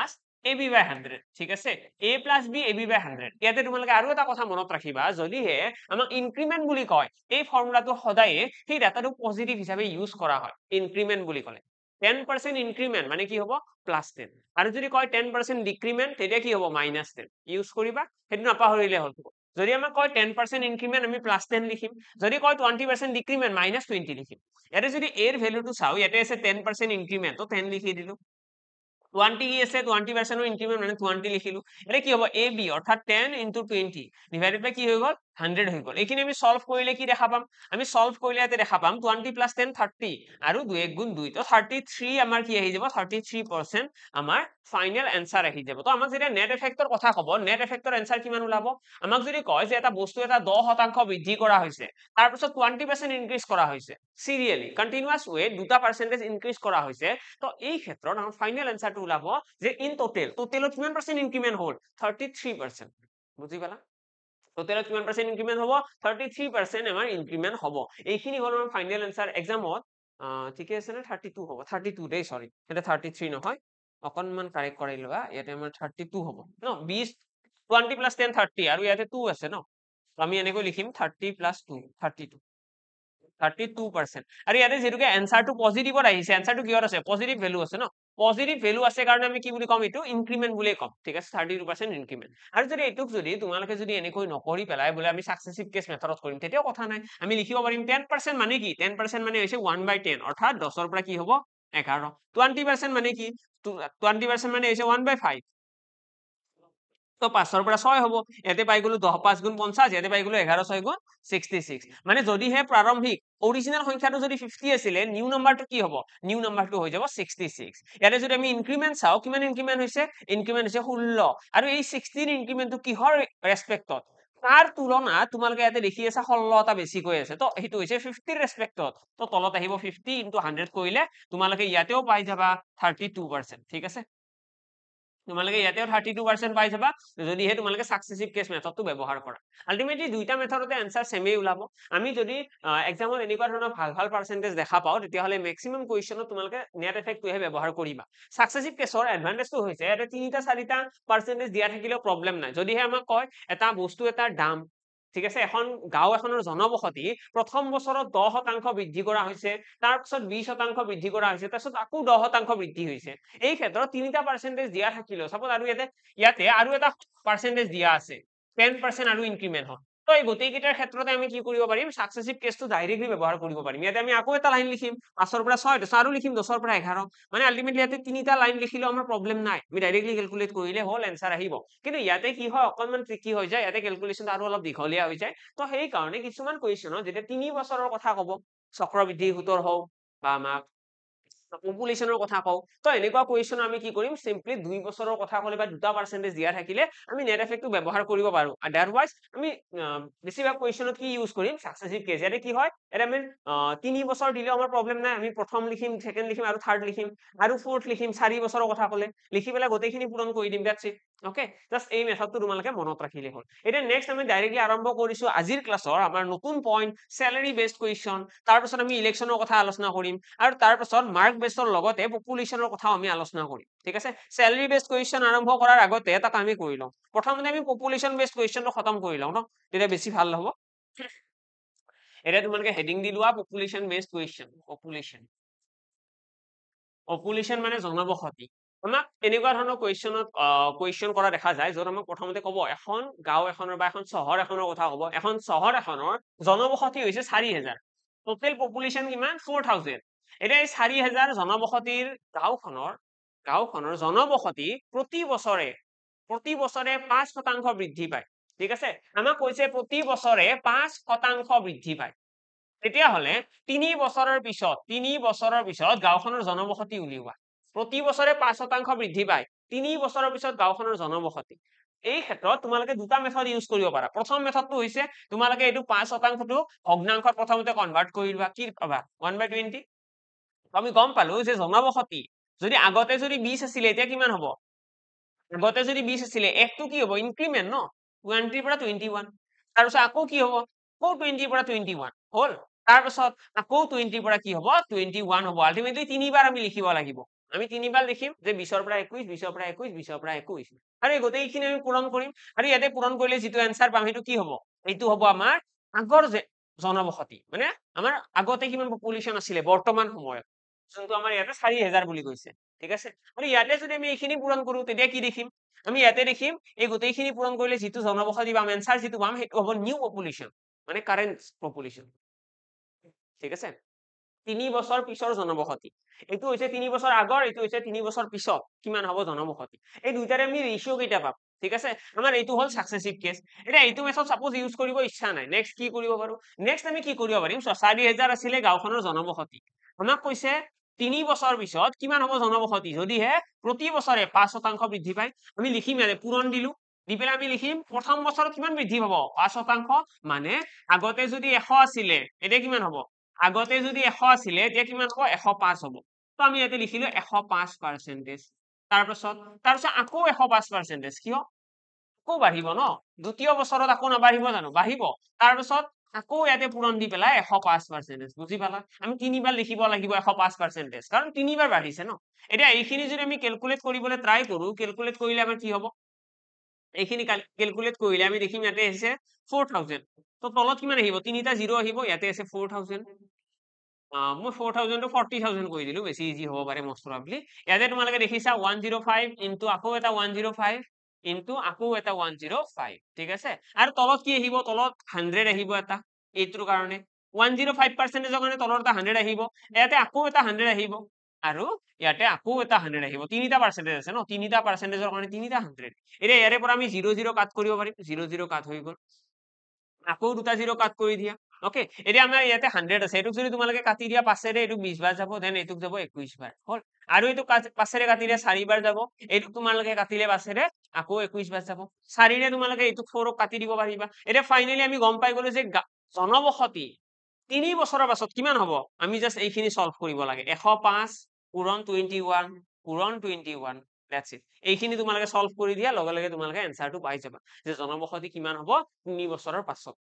+ ab/100 ঠিক আছে a + b ab/100 ইয়াতে তোমালোকে আৰু এটা কথা মনত ৰাখিবা যদিহে আমাক ইনক্ৰিমেন্ট বুলি কয় এই ফৰ্মুলাটো সদায়ে সেই ডাটাটো পজিটিভ হিচাপে ইউজ কৰা হয় ইনক্ৰিমেন্ট বুলি ক'লে 10% ইনক্ৰিমেন্ট মানে কি হ'ব +10 আৰু যদি কয় 10% ডিক্ৰিমেন্ট তেতিয়া কি হ'ব -10 ইউজ কৰিবা সেইটো নাপাহৰিলে হ'ল যদি আমাক কয় 10% ইনক্ৰিমেন্ট আমি +10 লিখিম যদি কয় 20% ডিক্ৰিমেন্ট -20 লিখিম ইয়াতে যদি a এৰ ভ্যালুটো চাও ইয়াতে আছে 10% ইনক্ৰিমেন্ট তো 10 লিখি দিলো 20 কি আছে 20% ইনক্ৰিমেন্ট মানে 20 লিখিলো এটা কি হ'ব ab অৰ্থাৎ 10 * 20 ডিভাইডেড বাই কি হৈ গ'ল 100 হৈ গ'ল এইখিনি আমি সলভ কৰিলে কি দেখা পাম আমি সলভ কৰিলে ইয়াতে দেখা পাম 20 + 10 30 আৰু 2 * 1 = 2 তো 33 আমাৰ কি আহি যাব 33% আমাৰ ফাইনাল আনসাৰ আহি যাব তো আমাক যেতিয়া নেট এফেক্টৰ কথা ক'ব নেট এফেক্টৰ আনসার কিমান ওলাব আমাক যদি কয় যে এটা বস্তু এটা 10% বৃদ্ধি কৰা হৈছে তাৰ পিছত 20% ইনক্ৰিজ কৰা হৈছে সিৰিয়ালি কন্টিনিউয়াস ওয়ে দুটা পাৰ্চেন্টেজ ইনক্ৰিজ কৰা হৈছে তো এই ক্ষেত্ৰত আমাৰ ফাইনাল আনসাৰটো ওলাব যে ইন টোটেলত কিমান পাৰ্চেন্ট ইনক্ৰিমেন্ট হ'ল 33% বুজি পালা টোটেলত কিমান পাৰ্চেন্ট ইনক্ৰিমেন্ট হ'ব 33% আমাৰ ইনক্ৰিমেন্ট হ'ব এইখিনি হ'ল আমাৰ ফাইনাল আনসাৰ এক্সামত ঠিকে আছে না 32 হ'ব 32 দেই সৰি এটা 33 নহয় অকনমান কাৰেক্ট কৰি লোৱা ইয়াতে আমাৰ 32 হ'ব ন 20 20 + 10 30 আৰু ইয়াতে 2 আছে ন আমি এনেকৈ লিখিম 30 + 2 32 32% আৰু ইয়াতে যেটুকে আনসাৰটো পজিটিভত আহিছে আনসাৰটো কিহত আছে পজিটিভ ভ্যালু আছে ন পজিটিভ ভ্যালু আছে কাৰণে আমি কি বুলি কম এটো ইনক্ৰিমেন্ট বুলি কম ঠিক আছে 32% ইনক্ৰিমেন্ট আৰু যদি এটুক যদি তোমালোকে যদি এনেকৈ নকৰি পেলাই বলে আমি সাকসেসিভ কেছ মেথডত কৰিম তেতিয়াও কথা নাই আমি লিখিব পাৰিম 10% মানে কি 10% মানে হৈছে 1/10 অৰ্থাৎ 10 ৰ পৰা কি হ'ব 11 20% মানে কি 20% মানে হৈছে 1/5 তো 5 ৰ পৰা 6 হ'ব ইয়াতে পাই গলো 10 5 গুণ 50 ইয়াতে পাই গলো 11 6 গুণ 66 মানে যদিহে প্ৰাৰম্ভিক অৰিজিনাল সংখ্যাটো যদি 50 আছিলে নিউ নাম্বাৰটো কি হ'ব নিউ নাম্বাৰটো হৈ যাব 66 ইয়াতে যদি আমি ইনক্ৰিমেন্ট চাও কিমান ইনক্ৰিমেন্ট হৈছে ইনক্ৰিমেন্ট হৈছে 16 আৰু এই 16 ইনক্ৰিমেন্টটো কিহৰ ৰেসপেক্টত তাৰ তুলনাত তোমালোকে ইয়াতে দেখি আছে 16 টা বেছিকৈ আছে তো সেইটো হৈছে 50 ৰেসপেক্টত তো তলত আহিব 50 * 100 কৰিলে তোমালোকে ইয়াতেও পাই যাবা 32% ঠিক আছে তোমালোকে ইয়াতেও 32% পাই যাবা যদিহে তোমালোকে সাকসেসিভ কেছ মেথডটো ব্যৱহাৰ কৰা আলটিমেটলি দুইটা মেথডতে আনসাৰ সেমই ওলাব আমি যদি এক্সামত এনেকুৱা ধৰণৰ ভাল ভাল পাৰ্চেন্টেজ দেখা পাও তেতিয়াহলে ম্যাক্সিমাম কুৱেশ্যনত তোমালোকে নেট এফেক্টটোহে ব্যৱহাৰ কৰিবা সাকসেসিভ কেছৰ এডভান্টেজটো হৈছে এটা 3টা 4টা পাৰ্চেন্টেজ দিয়া থাকিলেও প্ৰবলেম নাই যদিহে আমাক কয় এটা বস্তু এটাৰ দাম ঠিক আছে এখন গাঁও এখনৰ জনবসতি প্ৰথম বছৰত 10% বৃদ্ধি কৰা হৈছে তাৰ পিছত 20% বৃদ্ধি কৰা হৈছে তাৰ পিছত আকৌ 10% বৃদ্ধি হৈছে এই ক্ষেত্ৰত 3টা পাৰ্চেন্টেজ দিয়া থাকিলেও সাপোজ আৰু ইয়াতে আৰু এটা পাৰ্চেন্টেজ দিয়া আছে 10% আৰু ইনক্ৰিমেন্ট হয় তো এই গোটেইকেইটাৰ ক্ষেত্ৰতে আমি কি কৰিব পাৰিম সাকসেসিভ কেছটো ডাইৰেক্টলি ব্যৱহাৰ কৰিব পাৰিম ইয়াতে আমি আকৌ এটা লাইন লিখিম 5 ৰ পৰা 6 তো আৰু লিখিম 10 ৰ পৰা 11 মানে আলটিমেটলি ইয়াতে তিনিটা লাইন লিখিলেও আমাৰ প্ৰবলেম নাই আমি ডাইৰেক্টলি ক্যালকুলেট কৰিলে হ'ল এনসাৰ আহিব কিন্তু ইয়াতে কি হয় অকনমান ট্ৰিকি হৈ যায় ইয়াতে ক্যালকুলেশন আৰু অলপ দীঘলীয়া হৈ যায় তো সেই কাৰণে কিছুমান কোৱেশ্চনত যেতিয়া 3 বছৰৰ কথা ক'ব চক্ৰবৃদ্ধি সূতৰ হওক বা আমাক পপুলেশনৰ কথা কও তো এনেকুৱা কোৱেশ্চন আমি কি কৰিম সিম্পলি 2 বছৰৰ কথা ক'লে বা দুটা পাৰ্সেন্টেজ দিয়া থাকিলে আমি নেট এফেক্টটো ব্যৱহাৰ কৰিব পাৰো আদাৰৱাইজ আমি বেছিভাগ কোৱেশ্চনত কি ইউজ কৰিম সাকসেসিভ কেছ ইয়াতে কি হয় এটা আমি 3 বছৰ দিলেও আমাৰ প্ৰবলেম নাই আমি প্ৰথম লিখিম সেকেন্ড লিখিম আৰু থাৰ্ড লিখিম আৰু ফোৰ্থ লিখিম 4 বছৰৰ কথা ক'লে লিখি পেলাই গোটেইখিনি পূৰণ কৰি দিম দ্যাটস ইট ওকে জাস্ট এই মেথডটো তোমালোকে মনত ৰাখিলে হ'ল এটা নেক্সট আমি ডাইৰেক্টলি আৰম্ভ কৰিছো আজিৰ ক্লাছৰ আমাৰ নতুন পইণ্ট স্যালাৰি বেসড কোৱেশ্চন তাৰ পাছত আমি ইলেকশনৰ কথা আলোচনা কৰিম আৰু তাৰ পাছত মাৰ্ক বেসৰ লগতে পপুলেশনৰ কথা আমি আলোচনা কৰিম ঠিক আছে স্যালাৰি বেসড কোৱেশ্চন আৰম্ভ কৰাৰ আগতে এটা কাম কৰি লওঁ প্ৰথমতে আমি পপুলেশন বেসড কোৱেশ্চনটো খতম কৰি লওঁ ন তেতিয়া বেছি ভাল হ'ব এটা তোমালোকে হেডিং দি লোৱা পপুলেশন বেসড কোৱেশ্চন পপুলেশন মানে জনবসতি আমাক এনেকুৱা ধৰণৰ কোৱেশ্চন কৰা দেখা যায় যত আমাক প্ৰথমতে ক'ব এখন গাঁও এখনৰ বা এখন চহৰ এখনৰ কথা ক'ব এখন চহৰ এখনৰ জনবসতি হৈছে 4000 টোটেল পপুলেশন কিমান 4000 এটা এই 4000 জনবসতিৰ গাঁওখনৰ জনবসতি প্ৰতি বছৰে 5% বৃদ্ধি পায় ঠিক আছে আমাক কৈছে প্ৰতি বছৰে 5% বৃদ্ধি পায় তেতিয়াহলে 3 বছৰৰ পিছত গাঁওখনৰ জনবসতি উলিওৱা প্ৰতি বছৰে 5% বৃদ্ধি পায় 3 বছৰৰ পিছত গাঁওখনৰ জনবসতি এই ক্ষেত্ৰত তোমালোকে দুটা মেথড ইউজ কৰিব পাৰা প্ৰথম মেথডটো হৈছে তোমালোকে এইটো 5%টো ভগ্নাংশত প্ৰথমতে কনভাৰ্ট কৰি লোৱা কি পাবা 1/20 আমি গম পালো যে জনবসতি যদি আগতে যদি 20 আছিল এতিয়া কিমান হ'ব আগতে যদি 20 আছিল একটো কি হ'ব ইনক্ৰিমেন্ট ন 20 পৰা 21 তাৰ পিছত আকৌ কি হ'ব আকৌ 20 পৰা 21 হ'ল তাৰ পিছত আকৌ 20 পৰা কি হ'ব 21 হ'ব আলটিমেটলি তিনিবাৰ আমি লিখিব লাগিব আমি তিনিবাৰ লিখিম যে 20 পৰা 21 20 পৰা 21 20 পৰা 21 আৰু এই গোটেইখিনি আমি পূৰণ কৰিম আৰু ইয়াতে পূৰণ কৰিলে যেটো आंसर পাম হেতু কি হ'ব এইটো হ'ব আমাৰ আগৰ যে জনবসতি মানে আমাৰ আগতে কিমান পপুলেশন আছিল বৰ্তমান সময়ত যোনটো আমাৰ ইয়াতে 4000 বুলি কৈছে ঠিক আছে আৰু ইয়াতে যদি আমি এইখিনি পূৰণ কৰো তেতিয়া কি দেখিম আমি ইয়াতে দেখিম এই গোটেইখিনি পূৰণ কৰিলে যেটো জনবসতি পাম आंसर যেটো পাম হেতু হ'ব নিউ পপুলেশন মানে কারেন্ট পপুলেশন ঠিক আছে 3 বছৰ পিছৰ জনবসতি এইটো হৈছে 3 বছৰ আগৰ এইটো হৈছে 3 বছৰ পিছত কিমান হ'ব জনবসতি এই দুইটাৰে আমি ৰেশিও কেইটা পাম ঠিক আছে আমাৰ এইটো হ'ল সাকসেসিভ কেছ এটা এইটো মেথড সাপোজ ইউজ কৰিব ইচ্ছা নাই নেক্সট কি কৰিব পাৰো নেক্সট আমি কি কৰিব পাৰিম 4000 আছিল গাঁওখনৰ জনবসতি আমাক কৈছে 3 বছৰ পিছত কিমান হ'ব জনবসতি যদিহে প্ৰতি বছৰে 5% বৃদ্ধি পায় আমি লিখিম ইয়াতে পূৰণ দিলু দি পেলাই আমি লিখিম প্ৰথম বছৰত কিমান বৃদ্ধি পাব 5% মানে আগতে যদি 100 আছিল এতিয়া কিমান হ'ব আগতে যদি 100 আছিল এতিয়া কিমান হ'ব 105 হ'ব তো আমি ইয়াতে লিখিলো 105% তাৰ পিছত আকৌ 105% কিয় আকৌ বাঢ়িব ন দ্বিতীয় বছৰত আকৌ নাবাঢ়িব জানো বাঢ়িব তাৰ পিছত আকৌ ইয়াতে পূৰণ দি পেলাই 105% বুজি পালা আমি তিনিবাৰ লিখিব লাগিব 105% কাৰণ তিনিবাৰ বাঢ়িছে ন এতিয়া এইখিনি যদি আমি ক্যালকুলেট কৰিবলৈ ট্ৰাই কৰো ক্যালকুলেট কৰিলে আমাৰ কি হ'ব এইখিনি ক্যালকুলেট কৰিলে আমি দেখিম ইয়াতে আছে 4000 তো তলত কিমান আহিব তিনিটা 0 আহিব ইয়াতে আছে 4000 মই 4000 to 40000 কৰি দিলো বেছি ইজি হ'ব পাৰে most probably ইয়াতে তোমালোকে দেখিছা 105 ইনটু আকৌ এটা 105 ইনটু আকৌ এটা 105 ঠিক আছে আৰু তলত কি আহিব তলত 100 আহিব এটা এইটোৰ কাৰণে 105% কাৰণে তলত এটা 100 আহিব ইয়াতে আকৌ এটা 100 আহিব আৰু ইয়াতে আকৌ এটা 100 আহিব তিনিটা পাৰ্সেন্টেজ আছে ন তিনিটা পাৰ্সেন্টেজৰ কাৰণে তিনিটা 100 এতিয়া ইয়াৰে পৰা আমি 00 কাট কৰিব পাৰিম 00 কাট হৈ গ'ল আকৌ দুটা 0 কাট কৰি দিয়া ওকে এতিয়া আমাৰ ইয়াতে 100 আছে এটুক যদি তোমালোকে কাটি দিয়া পাছেৰে এটুক 20 বাৰ যাব দেন এটুক যাব 21 বাৰ হল আৰু এটু পাছেৰে কাটিলে 4 বাৰ যাব এটুক তোমালোকে কাটিলে পাছেৰে আকৌ 21 বাৰ যাব 4 ৰে তোমালোকে এটুক 4 কাটি দিব পাৰিবা এতিয়া ফাইনালি আমি গম পাই গলো যে জনবসতি 3 বছৰৰ পাছত কিমান হ'ব আমি জাস্ট এইখিনি সলভ কৰিব লাগে 105 পূৰণ 21 পূৰণ 21 দ্যাটস ইট এইখিনি তোমালোকে সলভ কৰি দিয়া লগে লগে তোমালোকে আনসাৰটো পাই যাবা যে জনবসতি কিমান হ'ব 3 বছৰৰ পাছত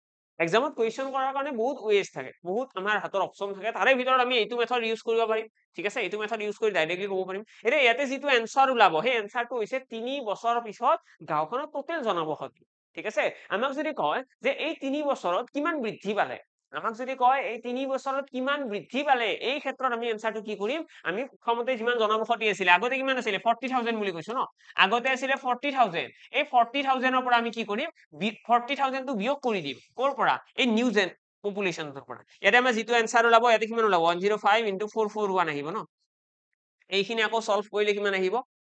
এক্সামত কোৱেশ্চন কৰাৰ কাৰণে বহুত ওয়েজ থাকে বহুত আমাৰ হাতৰ অপচন থাকে তাৰে ভিতৰত আমি এইটো মেথড ইউজ কৰিব পাৰিম ঠিক আছে এইটো মেথড ইউজ কৰি ডাইৰেক্টলি ক'ব পাৰিম এতিয়া ইয়াতে যেটো আনসাৰ ওলাব সেই আনসাৰটো হৈছে 3 বছৰৰ পিছত গাঁওখনৰ টোটেল জনবসতি ঠিক আছে আমাক যদি কয় যে এই 3 বছৰত কিমান বৃদ্ধি পালে আমাক যদি কয় এই 3 বছৰত কিমান বৃদ্ধি পালে এই ক্ষেত্ৰত আমি এনসাৰটো কি কৰিম আমি প্ৰথমতে যিমান জনবসতি আছিল আগতে কিমান আছিল 40000 বুলি কৈছো ন আগতে আছিল 40000 এই 40000 ৰ পৰা আমি কি কৰিম 40000 টো বিয়োগ কৰি দিম কৰ পৰা এই নিউ জেন পপুলেশনৰ পৰা ইয়াতে আমাৰ যিটো এনসাৰ ওলাব ইয়াতে কিমান ওলাব 105 * 441 আহিব ন এইখিনি আকৌ সলভ কৰিলে কিমান আহিব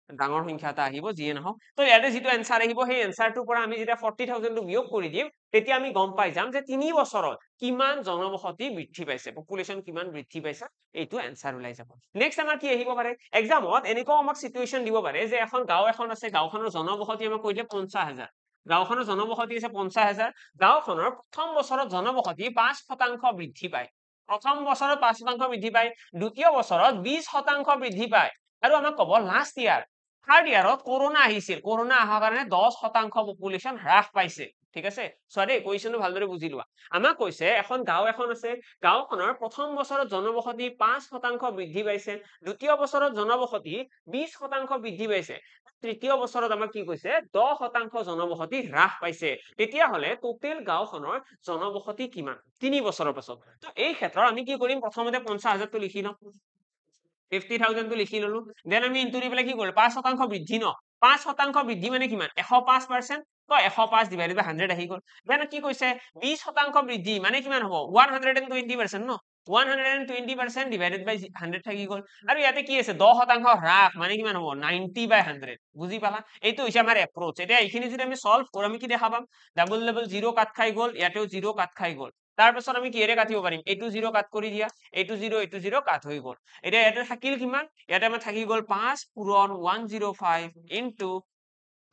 ডাঙৰ সংখ্যা এটা আহিব যিয়ে নহওক তো ইয়াতে যিটো এনসাৰ আহিব সেই এনসাৰটোৰ পৰা আমি যেতিয়া 40000 টো বিয়োগ কৰি দিম তেতিয়া আমি গম পাই যাম যে 3 বছৰত কিমান জনবসতি বৃদ্ধি পাইছে পপুলেশন কিমান বৃদ্ধি পাইছে এইটো এনসাৰ ওলাই যাব নেক্সট আমাৰ কি আহিব পাৰে এক্সামত এনেকুৱা আমাক সিচুৱেশন দিব পাৰে যে এখন গাঁও এখন আছে গাঁওখনৰ জনবসতি আমাক কৈ দিয়ে 50000 গাঁওখনৰ জনবসতি আছে 50000 গাঁওখনৰ প্ৰথম বছৰত জনবসতি 5% বৃদ্ধি পায় প্ৰথম বছৰত 5% বৃদ্ধি পায় দ্বিতীয় বছৰত 20% বৃদ্ধি পায় আৰু আমাক কব লাষ্ট ইয়াৰ থাৰ্ড ইয়াৰত কৰোনা আহিছিল কৰোনা অহাৰ কাৰণে 10% পপুলেশন হ্ৰাস পাইছে ঠিক আছে চোৱা দেই কুৱেশ্যনটো ভালদৰে বুজি লোৱা আমাক কৈছে এখন গাঁও এখন আছে গাঁওখনৰ প্ৰথম বছৰত জনবসতি 5% বৃদ্ধি পাইছে দ্বিতীয় বছৰত জনবসতি 20% বৃদ্ধি পাইছে তৃতীয় বছৰত আমাক কি কৈছে 10% জনবসতি হ্ৰাস পাইছে তেতিয়াহলে টোটেল গাঁওখনৰ জনবসতি কিমান 3 বছৰৰ পাছত তো এই ক্ষেত্ৰত আমি কি কৰিম প্ৰথমতে 50000 টো লিখি লম 50000 টো লিখি ললো দেন আমি ইনটু দি পেলাই কি কৰিলো 5% বৃদ্ধি ন 5% বৃদ্ধি মানে কিমান 105% তো 105 ডিভাইডেড বাই 100 আহি গল দেন কি কৈছে 20% বৃদ্ধি মানে কিমান হ'ব 120% ন 120% ডিভাইডেড বাই 100 থাকি গল আৰু ইয়াতে কি আছে 10% হ্ৰাস মানে কিমান হ'ব 90/100 বুজি পালা এইটো হৈছে আমাৰ এপ্ৰোচ এতিয়া এইখিনি যদি আমি সলভ কৰো আমি কি দেখা পাম ডাবল ডাবল 0 কাট খাই গল ইয়াতেও 0 কাট খাই গল তাৰ পাছত আমি কিহেৰে কাটিব পাৰিম এইটো 0 কাট কৰি দিয়া এইটো 0 কাট হৈ গল এতিয়া ইয়াতে থাকিল কিমান ইয়াতে আমাৰ থাকি গল 5 পূৰণ 105 ইনটু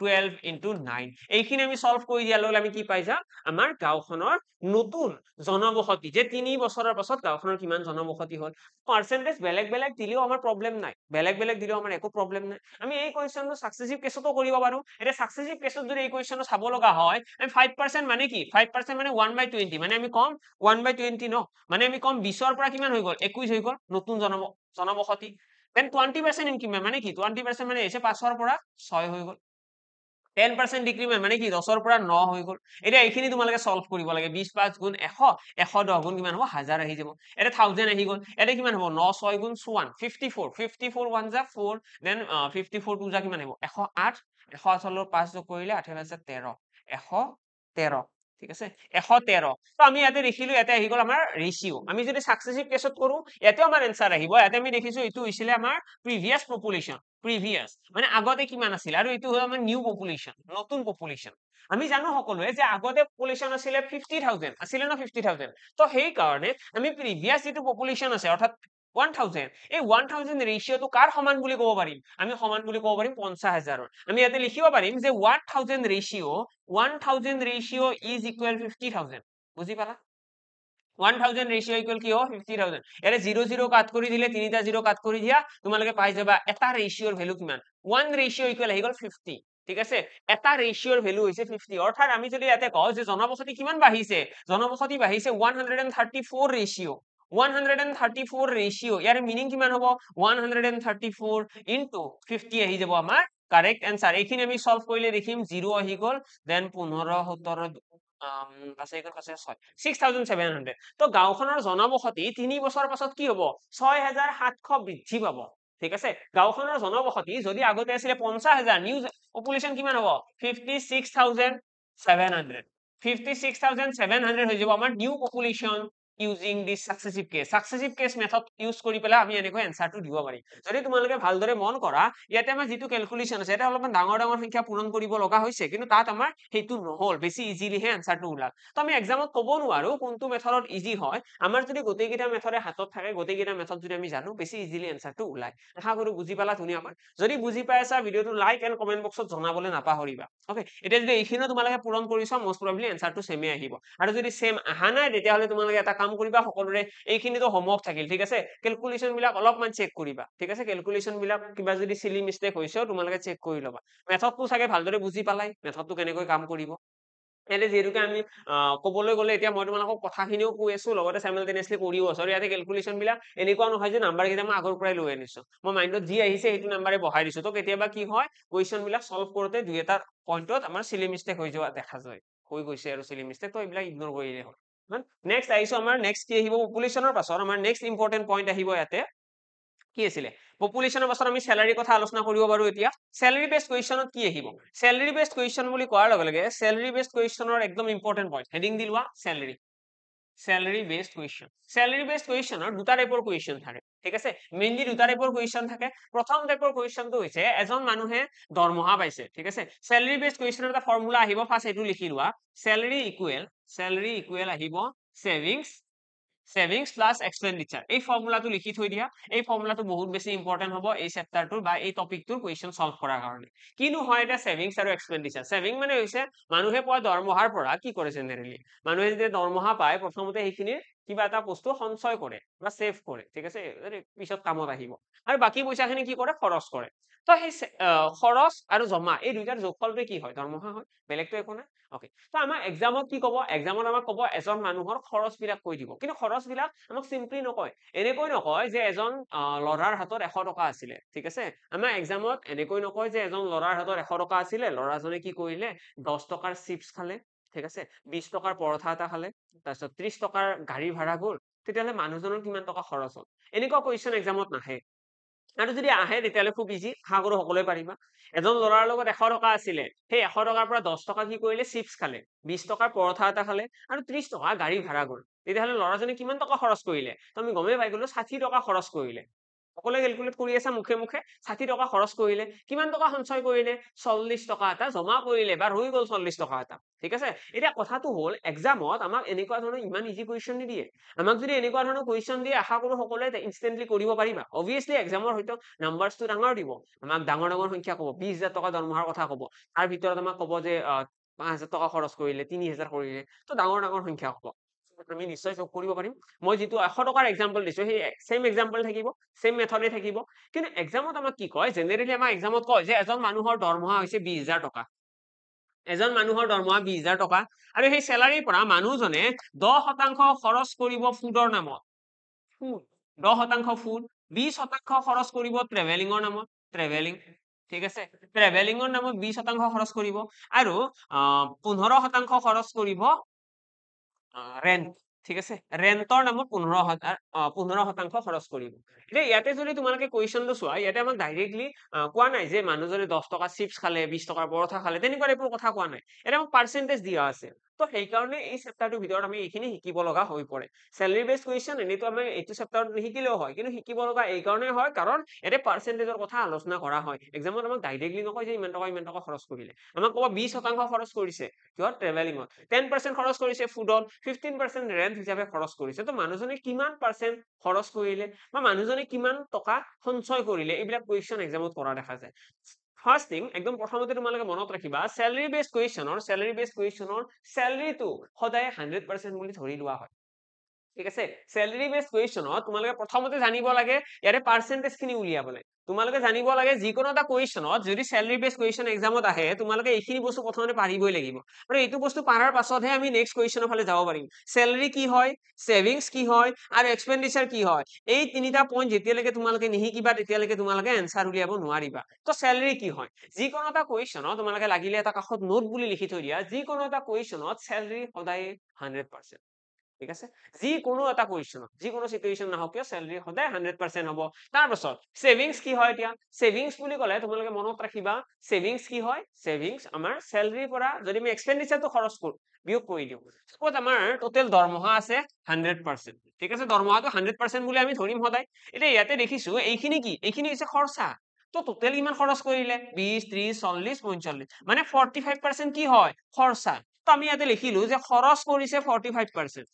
12 into 9 এইখিনি আমি সলভ কৰি দিয়াৰ লগে আমি কি পাই যাম আমাৰ গাঁওখনৰ নতুন জনবসতি যে 3 বছৰৰ পাছত গাঁওখনৰ কিমান জনবসতি হল পাৰ্সেন্টেজ বেলেগ বেলেগ দিলেও আমাৰ প্ৰবলেম নাই বেলেগ বেলেগ দিলেও আমাৰ একো প্ৰবলেম নাই আমি এই কোৱেশ্চনটো সাকসেসিভ কেছতো কৰিব পাৰো এটা সাকসেসিভ কেছত যদি এই কোৱেশ্চনটো চাব লগা হয় আমি 5% মানে কি 5% মানে 1/20 মানে আমি কম 1/20 ন মানে আমি কম 20 ৰ পৰা কিমান হৈ গল 21 হৈ গল নতুন জনবসতি then 20% ইনক্ৰিমেন্ট মানে কি 20% মানে এসে 5 ৰ পৰা 6 হৈ গল 10% ডিক্ৰিমেন্ট মানে কি 10 ৰ পৰা 9 হৈ গল এতিয়া এইখিনি তোমালোকে সলভ কৰিব লাগে 20 5 গুণ 100 110 গুণ কিমান হ'ব 1000 আহি যাব এটা 1000 আহি গল এটা কিমান হ'ব 9 6 গুণ 54 54 1 যা 4 দেন 54 2 যা কিমান আহিব 108 108 ৰ 5 যোগ কৰিলে 8 আছে 13 113 ঠিক আছে 113 তো আমি ইয়াতে দেখিলো ইয়াতে আহি গল আমাৰ ৰেশিও আমি যদি সাকসেসিভ কেছত কৰো ইয়াতে আমাৰ এনসাৰ আহিব ইয়াতে আমি দেখিছো এইটো হৈছিলে আমাৰ প্ৰিভিয়াস পপুলেশন প্ৰিভিয়াস মানে আগতে কিমান আছিল আৰু এইটো হল আমাৰ নিউ পপুলেশন নতুন পপুলেশন আমি জানো সকলোৱে যে আগতে পপুলেশন আছিল 50000 আছিল না 50000 তো সেই কাৰণে আমি প্ৰিভিয়াস যেটো পপুলেশন আছে অৰ্থাৎ 1000 এই 1000 ৰেশিওটো কাৰ সমান বুলি ক'ব পাৰিম আমি সমান বুলি ক'ব পাৰিম 50000 আমি ইয়াতে লিখিব পাৰিম যে 1000 ৰেশিও is equal 50000 বুজি পালা 1000 ৰেশিও ইকুৱেল কি হ'ব 50000 ইয়াৰে 0 0 কাট কৰি দিলে তিনিটা 0 কাট কৰি দিয়া তোমালোকে পাই যাবা এটা ৰেশিওৰ ভ্যালু কিমান 1 ৰেশিও ইকুৱেল আহি গল 50 ঠিক আছে এটা ৰেশিওৰ ভ্যালু হৈছে 50 অৰ্থাৎ আমি যদি ইয়াতে কওঁ যে জনবসতি কিমান বাঢ়িছে জনবসতি বাঢ়িছে 134 ৰেশিও 134 ৰেশিও ইয়াৰ মিনিং কিমান হ'ব 134 into 50 আহি যাব আমাৰ কাৰেক্ট आंसर এইখিনি আমি সলভ কৰিলে দেখিম 0 আহি গল দেন 15 17 6700 তো গাঁওখনৰ জনবসতি 3 বছৰ পাছত কি হ'ব 6700 বৃদ্ধি পাব ঠিক আছে গাঁওখনৰ জনবসতি যদি আগতে আছিল 50000 নিউ পপুলেশন কিমান হ'ব 56700 56700 হৈ যাব আমাৰ new population using this successive case method use কৰি পেলাই আমি এনেকৈ এনসাৰটো দিব পাৰিম যদি তোমালোকে ভালদৰে মন কৰা ইয়াতে আমাৰ যেটো ক্যালকুলেশন আছে এটা অলপমান ডাঙৰ ডাঙৰ সংখ্যা পূৰণ কৰিব লগা হৈছে কিন্তু তাত আমাৰ হেতু নহল বেছি ইজিলি হে এনসাৰটো ওলাল তো আমি এক্সামত ক'ব নোৱাৰো কোনটো মেথডত ইজি হয় আমাৰ যদি গোটেই কেইটা মেথডে হাতত থাকে গোটেই কেইটা মেথড যদি আমি জানো বেছি ইজিলি এনসাৰটো ওলাই আশা কৰো বুজি পালা ধুনীয়াকৈ যদি বুজি পাইছা ভিডিওটো লাইক এন্ড কমেন্ট বক্সত জনাবলৈ নাপাহৰিবা ওকে এতিয়া যদি এইখিনিও তোমালোকে পূৰণ কৰিছা মোষ্ট প্ৰবাবলি এনসাৰটো সেমে আহিব আৰু যদি সেম আহা নাই তেতিয়াহলে তোমালোকে এটা কাম কৰিবা সকলোৰে এইখিনিতো হোমৱৰ্ক থাকিল ঠিক আছে ক্যালকুলেশন বিলাক অলপমান চেক কৰিবা ঠিক আছে ক্যালকুলেশন বিলাক কিবা যদি সিলি মিস্টেক হৈছে তোমালোকে চেক কৰি লবা মেথডটো চাগে ভালদৰে বুজি পালাই মেথডটো কেনেকৈ কাম কৰিব এনে যেহেতুকে আমি কবলৈ গলে এতিয়া মই তোমালোকক কথাখিনিও কৈ আছো লগতে সাইমালটেনিয়াসলি কৰিও আছো আৰু ইয়াতে ক্যালকুলেশন বিলাক এনেকুৱা নহয় যে নাম্বাৰ কেইটা মই আগৰ পৰাই লৈ আনিছো মই মাইন্ডত যি আহিছে সেইটো নাম্বাৰে বহাই দিছো তো কেতিয়াবা কি হয় কোৱেশ্চন বিলাক সলভ কৰোতে দুই এটা পইণ্টত আমাৰ সিলি মিস্টেক হৈ যোৱা দেখা যায় হৈ গৈছে আৰু সিলি মিস্টেক তো এইবিলাক ইগনোৰ কৰিলে হ'ল নেক্সট আহিছো আমাৰ নেক্সট কি আহিব পপুলেশ্যনৰ পাছত আমাৰ নেক্সট ইম্পৰ্টেন্ট পইণ্ট আহিব ইয়াতে কি আছিলে পপুলেশ্যনৰ পাছত আমি চেলাৰীৰ কথা আলোচনা কৰিব পাৰো এতিয়া চেলাৰী বেছড কুৱেশ্যনত কি আহিব চেলাৰী বেছড কুৱেশ্যন বুলি কোৱাৰ লগে লগে চেলাৰী বেছড কুৱেশ্যনৰ একদম ইম্পৰ্টেন্ট পইণ্ট হেডিং দি লোৱা salary salary based question salary based কুৱেশ্যনৰ দুটা টাইপৰ কুৱেশ্যন থাকে ঠিক আছে মেইনলি দুটা টাইপৰ কুৱেশ্যন থাকে প্ৰথম টাইপৰ কুৱেশ্যনটো হৈছে এজন মানুহে দৰমহা পাইছে ঠিক আছে চেলাৰী বেছড কুৱেশ্যনৰ এটা ফৰ্মুলা আহিব ফাৰ্ষ্ট এইটো লিখি লোৱা চেলাৰী ইকুৱেল আহিব সেভিংস প্লাস এক্সপেন্ডিচাৰ এই ফৰ্মুলাটো লিখি থৈ দিয়া এই ফৰ্মুলাটো বহুত বেছি ইম্পৰ্টেন্ট হ'ব এই চেপ্টাৰটোৰ বা এই টপিকটোৰ কুৱেশ্যন সলভ কৰাৰ কাৰণে কিনো হয় এটা সেভিংস আৰু এক্সপেন্ডিচাৰ সেভিং মানে হৈছে মানুহে পোৱা দৰমহাৰ পৰা কি কৰে জেনেৰেলি মানুহে যেতিয়া দৰমহা পায় প্ৰথমতে সেইখিনিৰ কিবা এটা বস্তু সঞ্চয় কৰে বা সেভ কৰে ঠিক আছে পিছত কামত আহিব আৰু বাকি পইচাখিনি কি কৰে খৰচ কৰে তো সেই খৰচ আৰু জমা এই দুইটাৰ যোগফলটোৱে কি হয় দৰমহা হয় বেলেগটো একো নাই ওকে তো আমাৰ এক্সামত কি ক'ব এক্সামত আমাক ক'ব এজন মানুহৰ খৰচ বিলাক কৈ দিব কিন্তু খৰচ বিলাক আমাক সিম্পলি নকয় এনেকৈ নকয় যে এজন ল'ৰাৰ হাতত 100 টকা আছিলে ঠিক আছে আমাৰ এক্সামত এনেকৈ নকয় যে এজন ল'ৰাৰ হাতত 100 টকা আছিলে ল'ৰাজনে কি কৰিলে 10 টকাৰ চিপছ খালে ঠিক আছে 20 টকাৰ পৰঠা এটা খালে তাৰপিছত 30 টকাৰ গাড়ী ভাড়া গ'ল তেতিয়াহ'লে মানুহজনৰ কিমান টকা খৰচ হ'ল এনেকুৱা কুৱেশ্যন এক্সামত নাহে আৰু যদি আহে তেতিয়াহ'লে খুব ইজি আশা কৰো সকলোৱে পাৰিবা এজন ল'ৰাৰ লগত 100 টকা আছিলে সেই 100 টকাৰ পৰা 10 টকা কি কৰিলে চিপছ খালে 20 টকাৰ পৰঠা এটা খালে আৰু 30 টকা গাড়ী ভাড়া গ'ল তেতিয়াহ'লে ল'ৰাজনে কিমান টকা খৰচ কৰিলে তো আমি গমেই পাই গলো 60 টকা খৰচ কৰিলে সকলোৱে কেলকুলেট কৰি আছে মুখে মুখে 60 টকা খৰচ কৰিলে কিমান টকা সঞ্চয় কৰিলে 40 টকা এটা জমা কৰিলে বা ৰৈ গ'ল 40 টকা এটা ঠিক আছে এতিয়া কথাটো হ'ল এক্সামত আমাক এনেকুৱা ধৰণৰ ইমান ইজি কুৱেশ্যন নিদিয়ে আমাক যদি এনেকুৱা ধৰণৰ কুৱেশ্যন দিয়ে আশা কৰো সকলোৱে ইনষ্টেন্টলি কৰিব পাৰিবা অবভিয়াছলি এক্সামৰ হয়তো নাম্বাৰছটো ডাঙৰ দিব আমাক ডাঙৰ ডাঙৰ সংখ্যা ক'ব 20,000 টকা দৰমহাৰ কথা ক'ব তাৰ ভিতৰত আমাক ক'ব যে 5,000 টকা খৰচ কৰিলে 3,000 কৰিলে তো ডাঙৰ ডাঙৰ সংখ্যা ক'ব আমি নিশ্চয় চব কৰিব পাৰিম মই যেটো 100 টকাৰ এক্সাম্পল দিছো সেই সেম এক্সাম্পল থাকিব সেম মেথডে থাকিব কিন্তু এক্সামত আমাক কি কয় জেনেৰেলি আমাক এক্সামত কয় যে এজন মানুহৰ দৰমহা হৈছে 20,000 টকা এজন মানুহৰ দৰমহা 20,000 টকা আৰু সেই চেলাৰীৰ পৰা মানুহজনে 10% খৰচ কৰিব ফুডৰ নামত ফুড 10% ফুড 20% খৰচ কৰিব ট্ৰেভেলিঙৰ নামত ট্ৰেভেলিং ঠিক আছে ট্ৰেভেলিঙৰ নামত 20% খৰচ কৰিব আৰু 15% খৰচ কৰিব ৰেন্ট ঠিক আছে ৰেন্টৰ নামত 15% খৰচ কৰিব এতিয়া ইয়াতে যদি তোমালোকে কুৱেশ্যনটো চোৱা ইয়াতে আমাক ডাইৰেক্টলি কোৱা নাই যে মানুহজনে 10 টকা চিপছ খালে 20 টকাৰ পৰঠা খালে তেনেকুৱা টাইপৰ কথা কোৱা নাই এটা আমাক পাৰ্চেন্টেজ দিয়া আছে তো সেইকাৰণে এই চেপ্টাৰটোৰ ভিতৰত আমি এইখিনি শিকিব লগা হৈ পৰে চেলাৰী বেছড কুৱেশ্যন এনেতো আমি এইটো চেপ্টাৰত নিশিকিলেও হয় কিন্তু শিকিব লগা এই কাৰণে হয় কাৰণ ইয়াতে পাৰ্চেন্টেজৰ কথা আলোচনা কৰা হয় এক্সামত আমাক ডাইৰেক্টলি নকয় যে ইমান টকা খৰচ কৰিলে আমাক ক'ব 20% খৰচ কৰিছে কিহত ট্ৰেভেলিঙত 10% খৰচ কৰিছে ফুডত 15% ৰেন্ট হিচাপে খৰচ কৰিছে তো মানুহজনে কিমান পাৰ্চেন্ট খৰচ কৰিলে বা মানুহজনে কিমান টকা সঞ্চয় কৰিলে এইবিলাক কুৱেশ্যন এক্সামত কৰা দেখা যায় ফাৰ্ষ্ট থিং একদম প্ৰথমতে তোমালোকে মনত ৰাখিবা চেলাৰী বেছড কুৱেশ্যনৰ চেলাৰীটো সদায় 100% বুলি ধৰি লোৱা হয় ঠিক আছে চেলাৰী বেছড কুৱেশ্যনত তোমালোকে প্ৰথমতে জানিব লাগে ইয়াৰে পাৰ্চেন্টেজ খিনি উলিয়াবলৈ তোমালোকে জানিব লাগে যিকোনো এটা কুৱেশ্যনত যদি চেলাৰী বেছড কুৱেশ্যন এক্সামত আহে তোমালোকে এইখিনি বস্তু প্ৰথমতে পাৰিবই লাগিব আৰু এইটো বস্তু পাৰাৰ পাছতহে আমি নেক্সট কুৱেশ্যনৰ ফালে যাব পাৰিম চেলাৰী কি হয় সেভিংস কি হয় আৰু এক্সপেন্ডিচাৰ কি হয় এই তিনিটা পইণ্ট যেতিয়ালৈকে তোমালোকে নিশিকিবা তেতিয়ালৈকে তোমালোকে এনসাৰ উলিয়াব নোৱাৰিবা তো চেলাৰী কি হয় যিকোনো এটা কুৱেশ্যনত তোমালোকে লাগিলে এটা কাষত নোট বুলি লিখি থৈ দিয়া যিকোনো এটা কুৱেশ্যনত চেলাৰী সদায় 100% ঠিক আছে যিকোনো এটা কুৱেশ্যনত যিকোনো সিচুৱেশ্যন নহওক কিয় চেলাৰী সদায় 100% হ'ব তাৰ পাছত সেভিংস কি হয় এতিয়া সেভিংস বুলি ক'লে তোমালোকে মনত ৰাখিবা সেভিংস কি হয় সেভিংস আমাৰ চেলাৰীৰ পৰা যদি আমি এক্সপেন্ডিচাৰটো খৰচ কৰো বিয়োগ কৰি দিওঁ সাপোজ আমাৰ টোটেল দৰমহা আছে 100% ঠিক আছে দৰমহাটো 100% বুলি আমি ধৰিম সদায় এতিয়া ইয়াতে দেখিছো এইখিনি কি এইখিনি হৈছে খৰচা তো টোটেল কিমান খৰচ কৰিলে 20 30 40 45 মানে 45% কি হয় খৰচা তো আমি ইয়াতে লিখিলো যে খৰচ কৰিছে 45%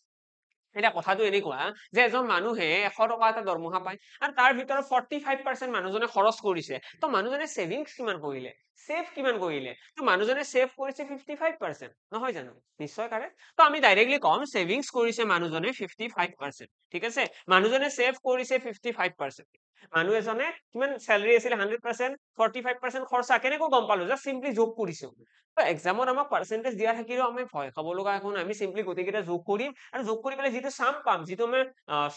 এতিয়া কথাটো এনেকুৱা যে এজন মানুহে 100 টকা এটা দৰমহা পায় আৰু তাৰ ভিতৰত 45% মানুহজনে খৰচ কৰিছে তো মানুহজনে সেভিংস কিমান কৰিলে সেভ কিমান কৰিলে তো মানুহজনে সেভ কৰিছে 55% নহয় জানো নিশ্চয় কাৰেক্ট তো আমি ডাইৰেক্টলি কম সেভিংস কৰিছে মানুহজনে 55% ঠিক আছে মানুহজনে সেভ কৰিছে 55% মানুহ এজনে কিমান চেলাৰি আছিল 100%, 45% খৰচা কেনেকৈ গম পালো জাষ্ট সিম্পলি যোগ কৰিছো তো এক্সামত আমাক পাৰ্চেন্টেজ দিয়া থাকিলেও আমি ভয় খাব লগা একো নাই আমি সিম্পলি গোটেইকেইটা যোগ কৰিম আৰু যোগ কৰি পেলাই যিটো সাম পাম যিটো আমাৰ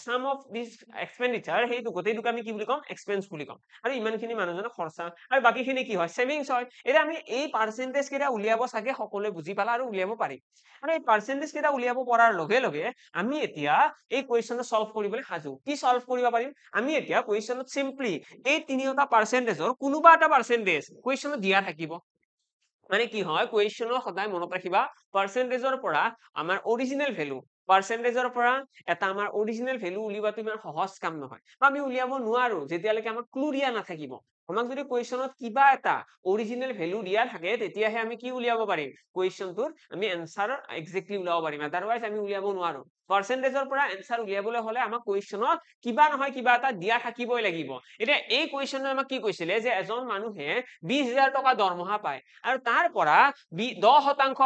সাম অফ দিস এক্সপেন্ডিচাৰ সেইটো গোটেইটোক আমি কি বুলি কম এক্সপেন্স বুলি কম আৰু ইমানখিনি মানুহজনৰ খৰচা আৰু বাকীখিনি কি হয় সেভিংস হয় এতিয়া আমি এই পাৰ্চেন্টেজ কেইটা উলিয়াব চাগে সকলোৱে বুজি পালা আৰু উলিয়াব পাৰিম আৰু এই পাৰ্চেন্টেজ কেইটা উলিয়াব পৰাৰ লগে লগে আমি এতিয়া এই কুৱেশ্যনটো সলভ কৰিবলৈ সাজু কি সলভ কৰিব পাৰিম আমি এতিয়া কুৱেশ্যনত সিম্পলি এই তিনিটা পাৰ্চেন্টেজৰ কোনোবা এটা পাৰ্চেন্টেজ কুৱেশ্যনত দিয়া থাকিব মানে কি হয় কুৱেশ্যনৰ সদায় মনত ৰাখিবা পাৰ্চেন্টেজৰ পৰা আমাৰ অৰিজিনেল ভ্যালু পাৰ্চেন্টেজৰ পৰা এটা আমাৰ অৰিজিনেল ভ্যালু উলিওৱাটো ইমান সহজ কাম নহয় আমি উলিয়াব নোৱাৰো যেতিয়ালৈকে আমাক ক্লু দিয়া নাথাকিব আমাক যদি কুৱেশ্যনত কিবা এটা অৰিজিনেল ভ্যালু দিয়া থাকে তেতিয়াহে আমি কি উলিয়াব পাৰিম কুৱেশ্যনটোৰ আমি এনসাৰ এক্সাক্টলি উলিয়াব পাৰিম আদাৰৱাইজ আমি উলিয়াব নোৱাৰো পাৰ্চেন্টেজৰ পৰা এনসাৰ উলিয়াবলৈ হলে আমাক কুৱেশ্যনত কিবা নহয় কিবা এটা দিয়া থাকিবই লাগিব এতিয়া এই কুৱেশ্যনে আমাক কি কৈছিলে যে এজন মানুহে 20,000 টকা দৰমহা পায় আৰু তাৰ পৰা 10%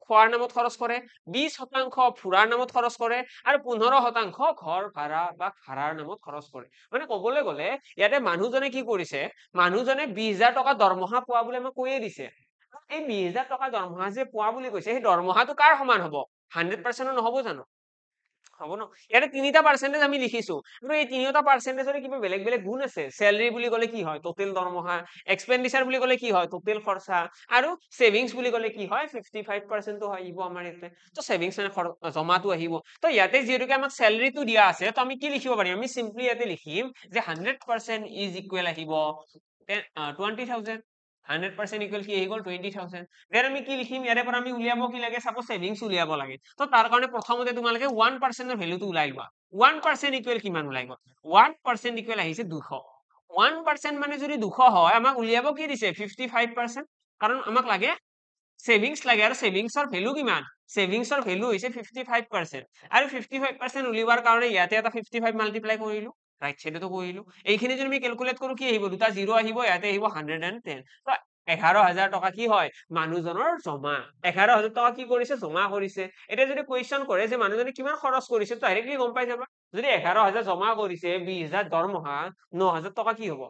খোৱাৰ নামত খৰচ কৰে 20% ফুৰাৰ নামত খৰচ কৰে আৰু 15% ঘৰ ভাড়া বা ভাড়াৰ নামত খৰচ কৰে মানে ক'বলৈ গ'লে ইয়াতে মানুহজনে কি কৰিছে মানুহজনে 20,000 টকা দৰমহা পোৱা বুলি আমাক কৈয়ে দিছে এই 20,000 টকা দৰমহা যে পোৱা বুলি কৈছে সেই দৰমহাটো কাৰ সমান হ'ব 100% নহব জানো হব ন ইয়াতে তিনিটা পাৰ্চেন্টেজ আমি লিখিছো কিন্তু এই তিনিটা পাৰ্চেন্টেজৰে কিবা বেলেগ বেলেগ গুণ আছে স্যালাৰি বুলি ক'লে কি হয় টোটেল দৰমহা এক্সপেন্ডিচাৰ বুলি ক'লে কি হয় টোটেল খৰচা আৰু সেভিংস বুলি ক'লে কি হয় 55% তো আহিব আমাৰ ইয়াতে তো সেভিংস মানে জমাটো আহিব তো ইয়াতে যেহেতুকে আমাক স্যালাৰিটো দিয়া আছে তো আমি কি লিখিব পাৰিম আমি সিম্পলি ইয়াতে লিখিম যে 100% ইজ ইকুৱেল আহিব 20,000 100% ইকুৱেল কি আহি গ'ল 20,000 দেন আমি কি লিখিম ইয়াৰে পৰা আমি উলিয়াব কি লাগে সাপোজ সেভিংস উলিয়াব লাগে তো তাৰ কাৰণে প্ৰথমতে তোমালোকে 1% ৰ ভ্যালুটো উলাই লোৱা 1% ইকুৱেল কিমান উলাই গ'ল 1% ইকুৱেল আহিছে 200 1% মানে যদি 200 হয় আমাক উলিয়াব কি দিছে 55% কাৰণ আমাক লাগে সেভিংস লাগে আৰু সেভিংসৰ ভ্যালু কিমান সেভিংসৰ ভ্যালু হৈছে 55% আৰু 55% উলিওৱাৰ কাৰণে ইয়াতে এটা 55 মাল্টিপ্লাই কৰিলো ৰাইট সাইডেটো কৰিলো এইখিনি যদি আমি ক্যালকুলেট কৰো কি আহিব দুটা 0 আহিব ইয়াতে আহিব 110 তো 11,000 টকা কি হয় মানুহজনৰ জমা 11,000 টকা কি কৰিছে জমা কৰিছে এটা যদি কোৱেশ্চন কৰে যে মানুহজনে কিমান খৰচ কৰিছে তো ডাইৰেক্টলি গম পাই যাবা যদি 11,000 জমা কৰিছে 20,000 দৰমহা 9,000 টকা কি হ'ব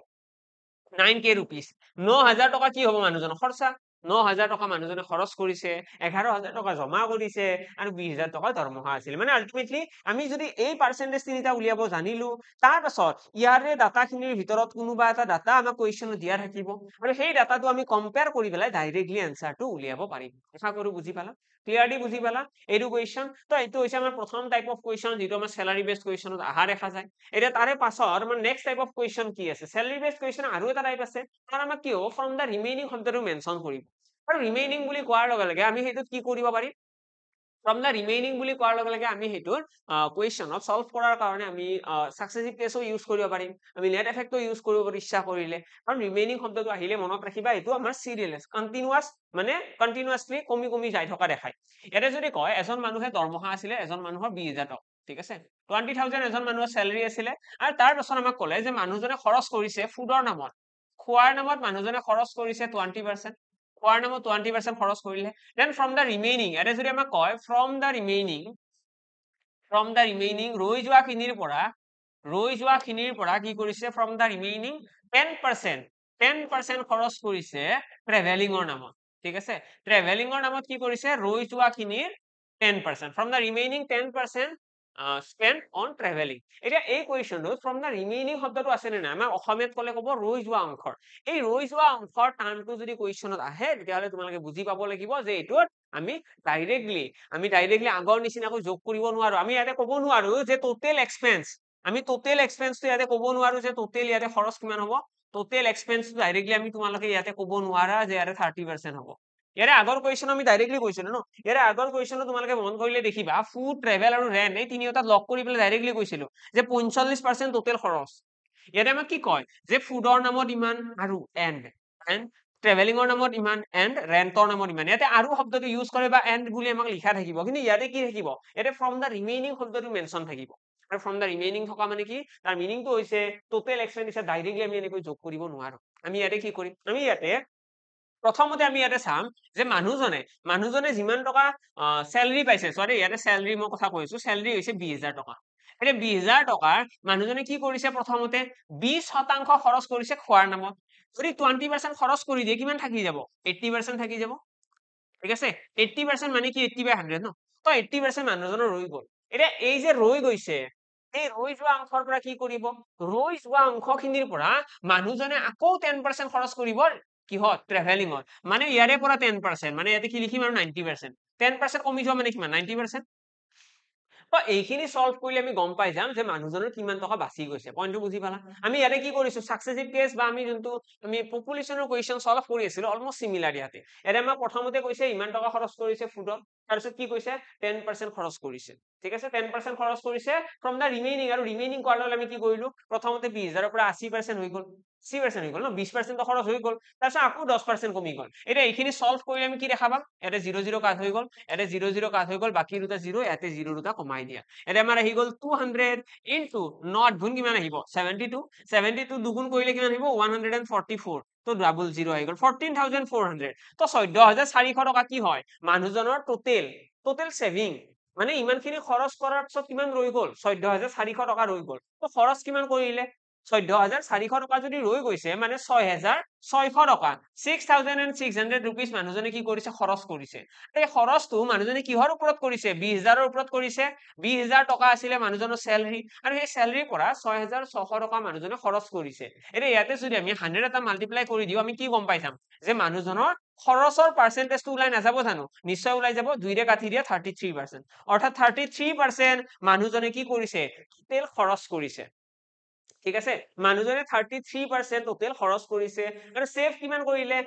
9k rupees 9,000 টকা কি হ'ব মানুহজনৰ খৰচা 9,000 টকা মানুহজনে খৰচ কৰিছে 11,000 টকা জমা কৰিছে আৰু 20,000 টকা দৰমহা আছিল মানে আলটিমেটলি আমি যদি এই পাৰ্চেন্টেজ তিনিটা উলিয়াব জানিলো তাৰ পাছত ইয়াৰে ডাটাখিনিৰ ভিতৰত কোনোবা এটা ডাটা আমাক কুৱেশ্যনত দিয়া থাকিব আৰু সেই ডাটাটো আমি কম্পেয়াৰ কৰি পেলাই ডাইৰেক্টলি এনসাৰটো উলিয়াব পাৰিম আশা কৰো বুজি পালা ক্লিয়াৰলি বুজি পালা এইটো কুৱেশ্যন তো এইটো হৈছে আমাৰ প্ৰথম টাইপ অফ কুৱেশ্যন যেটো আমাৰ স্যালাৰি বেসড কুৱেশ্যনত আহা দেখা যায় এটা তাৰে পাছত আমাৰ নেক্সট টাইপ অফ কুৱেশ্যন কি আছে স্যালাৰি বেসড কুৱেশ্যন আৰু এটা টাইপ আছে তাৰ আমাক কি হ'ব ফ্ৰম দা ৰিমেইনিং শব্দটো মেনশন কৰিব আৰু ৰিমেইনিং বুলি কোৱাৰ লগে লগে আমি হেতুত কি কৰিব পাৰিম ফ্ৰম দা ৰিমেইনিং বুলি কোৱাৰ লগে লগে আমি হেতুৰ কুৱেশ্যনত সলভ কৰাৰ কাৰণে আমি সাকসেসিভ কেসও ইউজ কৰিব পাৰিম আমি নেট এফেক্টও ইউজ কৰিব ইচ্ছা কৰিলে কাৰণ ৰিমেইনিং শব্দটো আহিলে মনত ৰাখিবা এটো আমাৰ সিৰিয়াস কন্টিনিউয়াস মানে কন্টিনিউয়াসলি কমি কমি যাই থকা দেখায় এটা যদি কয় এজন মানুহে দৰমহা আছিলে এজন মানুহৰ 20,000 টকা ঠিক আছে 20,000 এজন মানুহৰ স্যালাৰি আছিলে আৰু তাৰ পাছত আমাক ক'লে যে মানুহজনে খৰচ কৰিছে ফুডৰ নামত খোৱাৰ নামত মানুহজনে খৰচ কৰিছে 20% খোৱাৰ নামত 20% খৰচ কৰিলে দেন ফ্ৰম দা ৰিমেইনিং এটা যদি আমাক কয় ফ্ৰম দা ৰিমেইনিং ৰৈ যোৱা খিনিৰ পৰা কি কৰিছে ফ্ৰম দা ৰিমেইনিং 10% খৰচ কৰিছে ট্ৰেভেলিঙৰ নামত ঠিক আছে ট্ৰেভেলিঙৰ নামত কি কৰিছে ৰৈ যোৱা খিনিৰ 10% from da remaining 10% spend on traveling এতিয়া এই কুৱেশ্যনটোত ফ্ৰম দা ৰিমেইনিং শব্দটো আছে নে নাই আমাৰ অসমীয়াত ক'লে ক'ব ৰৈ যোৱা অংশৰ এই ৰৈ যোৱা অংশৰ টাৰ্মটো যদি কুৱেশ্যনত আহে তেতিয়াহ'লে তোমালোকে বুজি পাব লাগিব যে এইটোত আমি ডাইৰেক্টলি আগৰ নিচিনাকৈ যোগ কৰিব নোৱাৰো আমি ইয়াতে ক'ব নোৱাৰো যে টোটেল এক্সপেন্স আমি টোটেল এক্সপেন্সটো ইয়াতে ক'ব নোৱাৰো যে টোটেল ইয়াতে খৰচ কিমান হ'ব টোটেল এক্সপেন্স ডাইৰেক্টলি আমি তোমালোকে ইয়াতে ক'ব নোৱাৰা যে ইয়াতে 30% হ'ব ইয়াৰে আগৰ কুৱেশ্যন আমি ডাইৰেক্টলি কৈছিলো ন ইয়াৰে আগৰ কুৱেশ্যনটো তোমালোকে মন কৰিলে দেখিবা ফুড ট্ৰেভেল আৰু ৰেন্ট এই তিনিটা লগ কৰি পেলাই ডাইৰেক্টলি কৈছিলো যে 45% টোটেল খৰচ ইয়াতে আমাক কি কয় যে ফুডৰ নামত ইমান আৰু এণ্ড ট্ৰেভেলিঙৰ নামত ইমান এণ্ড ৰেন্টৰ নামত ইমান ইয়াতে আৰু শব্দটো ইউজ কৰে বা এণ্ড বুলি আমাক লিখা থাকিব কিন্তু ইয়াতে কি থাকিব ইয়াতে ফ্ৰম দা ৰিমেইনিং শব্দটো মেনশন থাকিব আৰু ফ্ৰম দা ৰিমেইনিং থকা মানে কি তাৰ মিনিংটো হৈছে টোটেল এক্সপেন্ডিচাৰ ডাইৰেক্টলি আমি এনেকৈ যোগ কৰিব নোৱাৰো আমি ইয়াতে কি কৰিম আমি ইয়াতে প্ৰথমতে আমি ইয়াতে চাম যে মানুহজনে যিমান টকা স্যালাৰি পাইছে সৰি ইয়াতে স্যালাৰি মই কথা কৈছো স্যালাৰি হৈছে 20,000 টকা এতিয়া 20,000 টকাৰ মানুহজনে কি কৰিছে প্ৰথমতে 20% খৰচ কৰিছে খোৱাৰ নামত যদি 20% খৰচ কৰি দিয়ে কিমান থাকি যাব 80% থাকি যাব ঠিক আছে 80% মানে কি 80/100 ন তো 80% মানুহজনৰ ৰৈ গ'ল এতিয়া এই যে ৰৈ গৈছে এই ৰৈ যোৱা অংশৰ পৰা কি কৰিব ৰৈ যোৱা অংশখিনিৰ পৰা মানুহজনে আকৌ 10% খৰচ কৰিব কিহত ট্ৰেভেলিঙত মানে ইয়াৰে পৰা 10% মানে ইয়াতে কি লিখিম আৰু 90% 10% কমি যোৱা মানে কিমান 90% তো এইখিনি সলভ কৰিলে আমি গম পাই যাম যে মানুহজনৰ কিমান টকা বাচি গৈছে পইণ্টটো বুজি পালা আমি ইয়াতে কি কৰিছো সাকসেসিভ কেস বা আমি যোনটো আমি পপুলেশনৰ কোৱেশ্চন সলভ কৰি আছিলো অলমোস্ট সিমিলাৰ ইয়াতে এৰে মই প্ৰথমতে কৈছে ইমান টকা খৰচ কৰিছে ফুডত তাৰপিছত কি কৈছে 10% খৰচ কৰিছে ঠিক আছে 10% খৰচ কৰিছে ফ্ৰম দা ৰিমেইনিং আৰু ৰিমেইনিং কৰাৰ আমি কি কৰিলো প্ৰথমতে 20,000 পৰা 80% হৈ গ'ল 80% হৈ গ'ল ন 20% তো খৰচ হৈ গ'ল তাৰপিছত আকৌ 10% কমি গ'ল এতিয়া এইখিনি সলভ কৰি আমি কি দেখা পাম এটা 0 কাট হৈ গ'ল এটা 0 কাট হৈ গ'ল বাকি দুটা 0 ইয়াতে 0 দুটা কমাই দিয়া এটা আমাৰ আহি গ'ল 200 ইনটু নট গুণ কিমান আহিব 72 দুগুণ কৰিলে কিমান আহিব 144 তো ডাবল 0 আহি গ'ল 14,400 তো 14,400 টকা কি হয় মানুহজনৰ টোটেল সেভিং মানে ইমানখিনি খৰচ কৰাৰ পিছত কিমান ৰৈ গ'ল 14,400 টকা ৰৈ গ'ল তো খৰচ কিমান কৰিলে 14,400 টকা যদি ৰৈ গৈছে মানে 6,600 টকা 6,600 rupees মানুহজনে কি কৰিছে খৰচ কৰিছে এই খৰচটো মানুহজনে কিহৰ ওপৰত কৰিছে 20,000 ৰ ওপৰত কৰিছে 20,000 টকা আছিলে মানুহজনৰ স্যালাৰি আৰু সেই স্যালাৰিৰ পৰা 6,600 টকা মানুহজনে খৰচ কৰিছে এতিয়া ইয়াতে যদি আমি 100 এটা মাল্টিপ্লাই কৰি দিও আমি কি গম পাই যাম যে মানুহজনৰ খৰচৰ পাৰ্সেন্টেজটো ওলাই নাযাব জানো নিশ্চয় ওলাই যাব 2 ৰে কাটি দিয়া 33% অৰ্থাৎ 33% মানুহজনে কি কৰিছে টোটেল খৰচ কৰিছে ঠিক আছে মানুহজনে 33% টোটেল খৰচ কৰিছে আৰু সেভ কিমান কৰিলে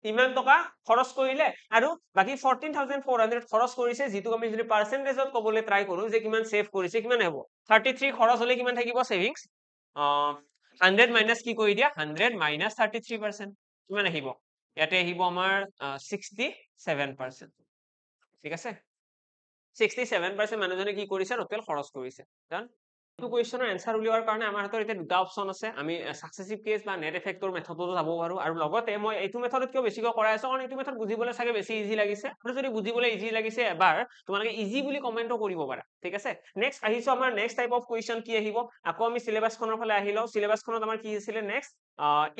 ইমান টকা খৰচ কৰিলে আৰু বাকি 14,400 খৰচ কৰিছে যেটো আমি যদি পাৰ্সেন্টেজত কবলে ট্ৰাই কৰো যে কিমান সেভ কৰিছে কিমান হ'ব 33 খৰচ হলে কিমান থাকিব সেভিংস 100 মাইনাস কি কৰি দিয়া 100 মাইনাস 33% কিমান আহিব ইয়াতে আহিব আমাৰ 67% ঠিক আছে 67% মানুহজনে কি কৰিছে টোটেল খৰচ কৰিছে ডান এইটো কোৱেশ্চনৰ এনসাৰ উলিওৱাৰ কাৰণে আমাৰ হাতত এতিয়া দুটা অপচন আছে আমি সাকসেসিভ কেস বা নেট এফেক্টৰ মেথডতো যাব পাৰো আৰু লগতে মই এইটো মেথডত কিয় বেছিকৈ কৰাই আছো কাৰণ এইটো মেথড বুজিবলৈ চাগে বেছি ইজি লাগিছে আৰু যদি বুজিবলৈ ইজি লাগিছে এবাৰ তোমালোকে ইজি বুলি কমেন্টও কৰিব পাৰা ঠিক আছে নেক্সট আহিছো আমাৰ নেক্সট টাইপ অফ কোৱেশ্চন কি আহিব আকৌ আমি সিলেবাসখনৰ ফালে আহিলো সিলেবাসখনত আমাৰ কি আছিল নেক্সট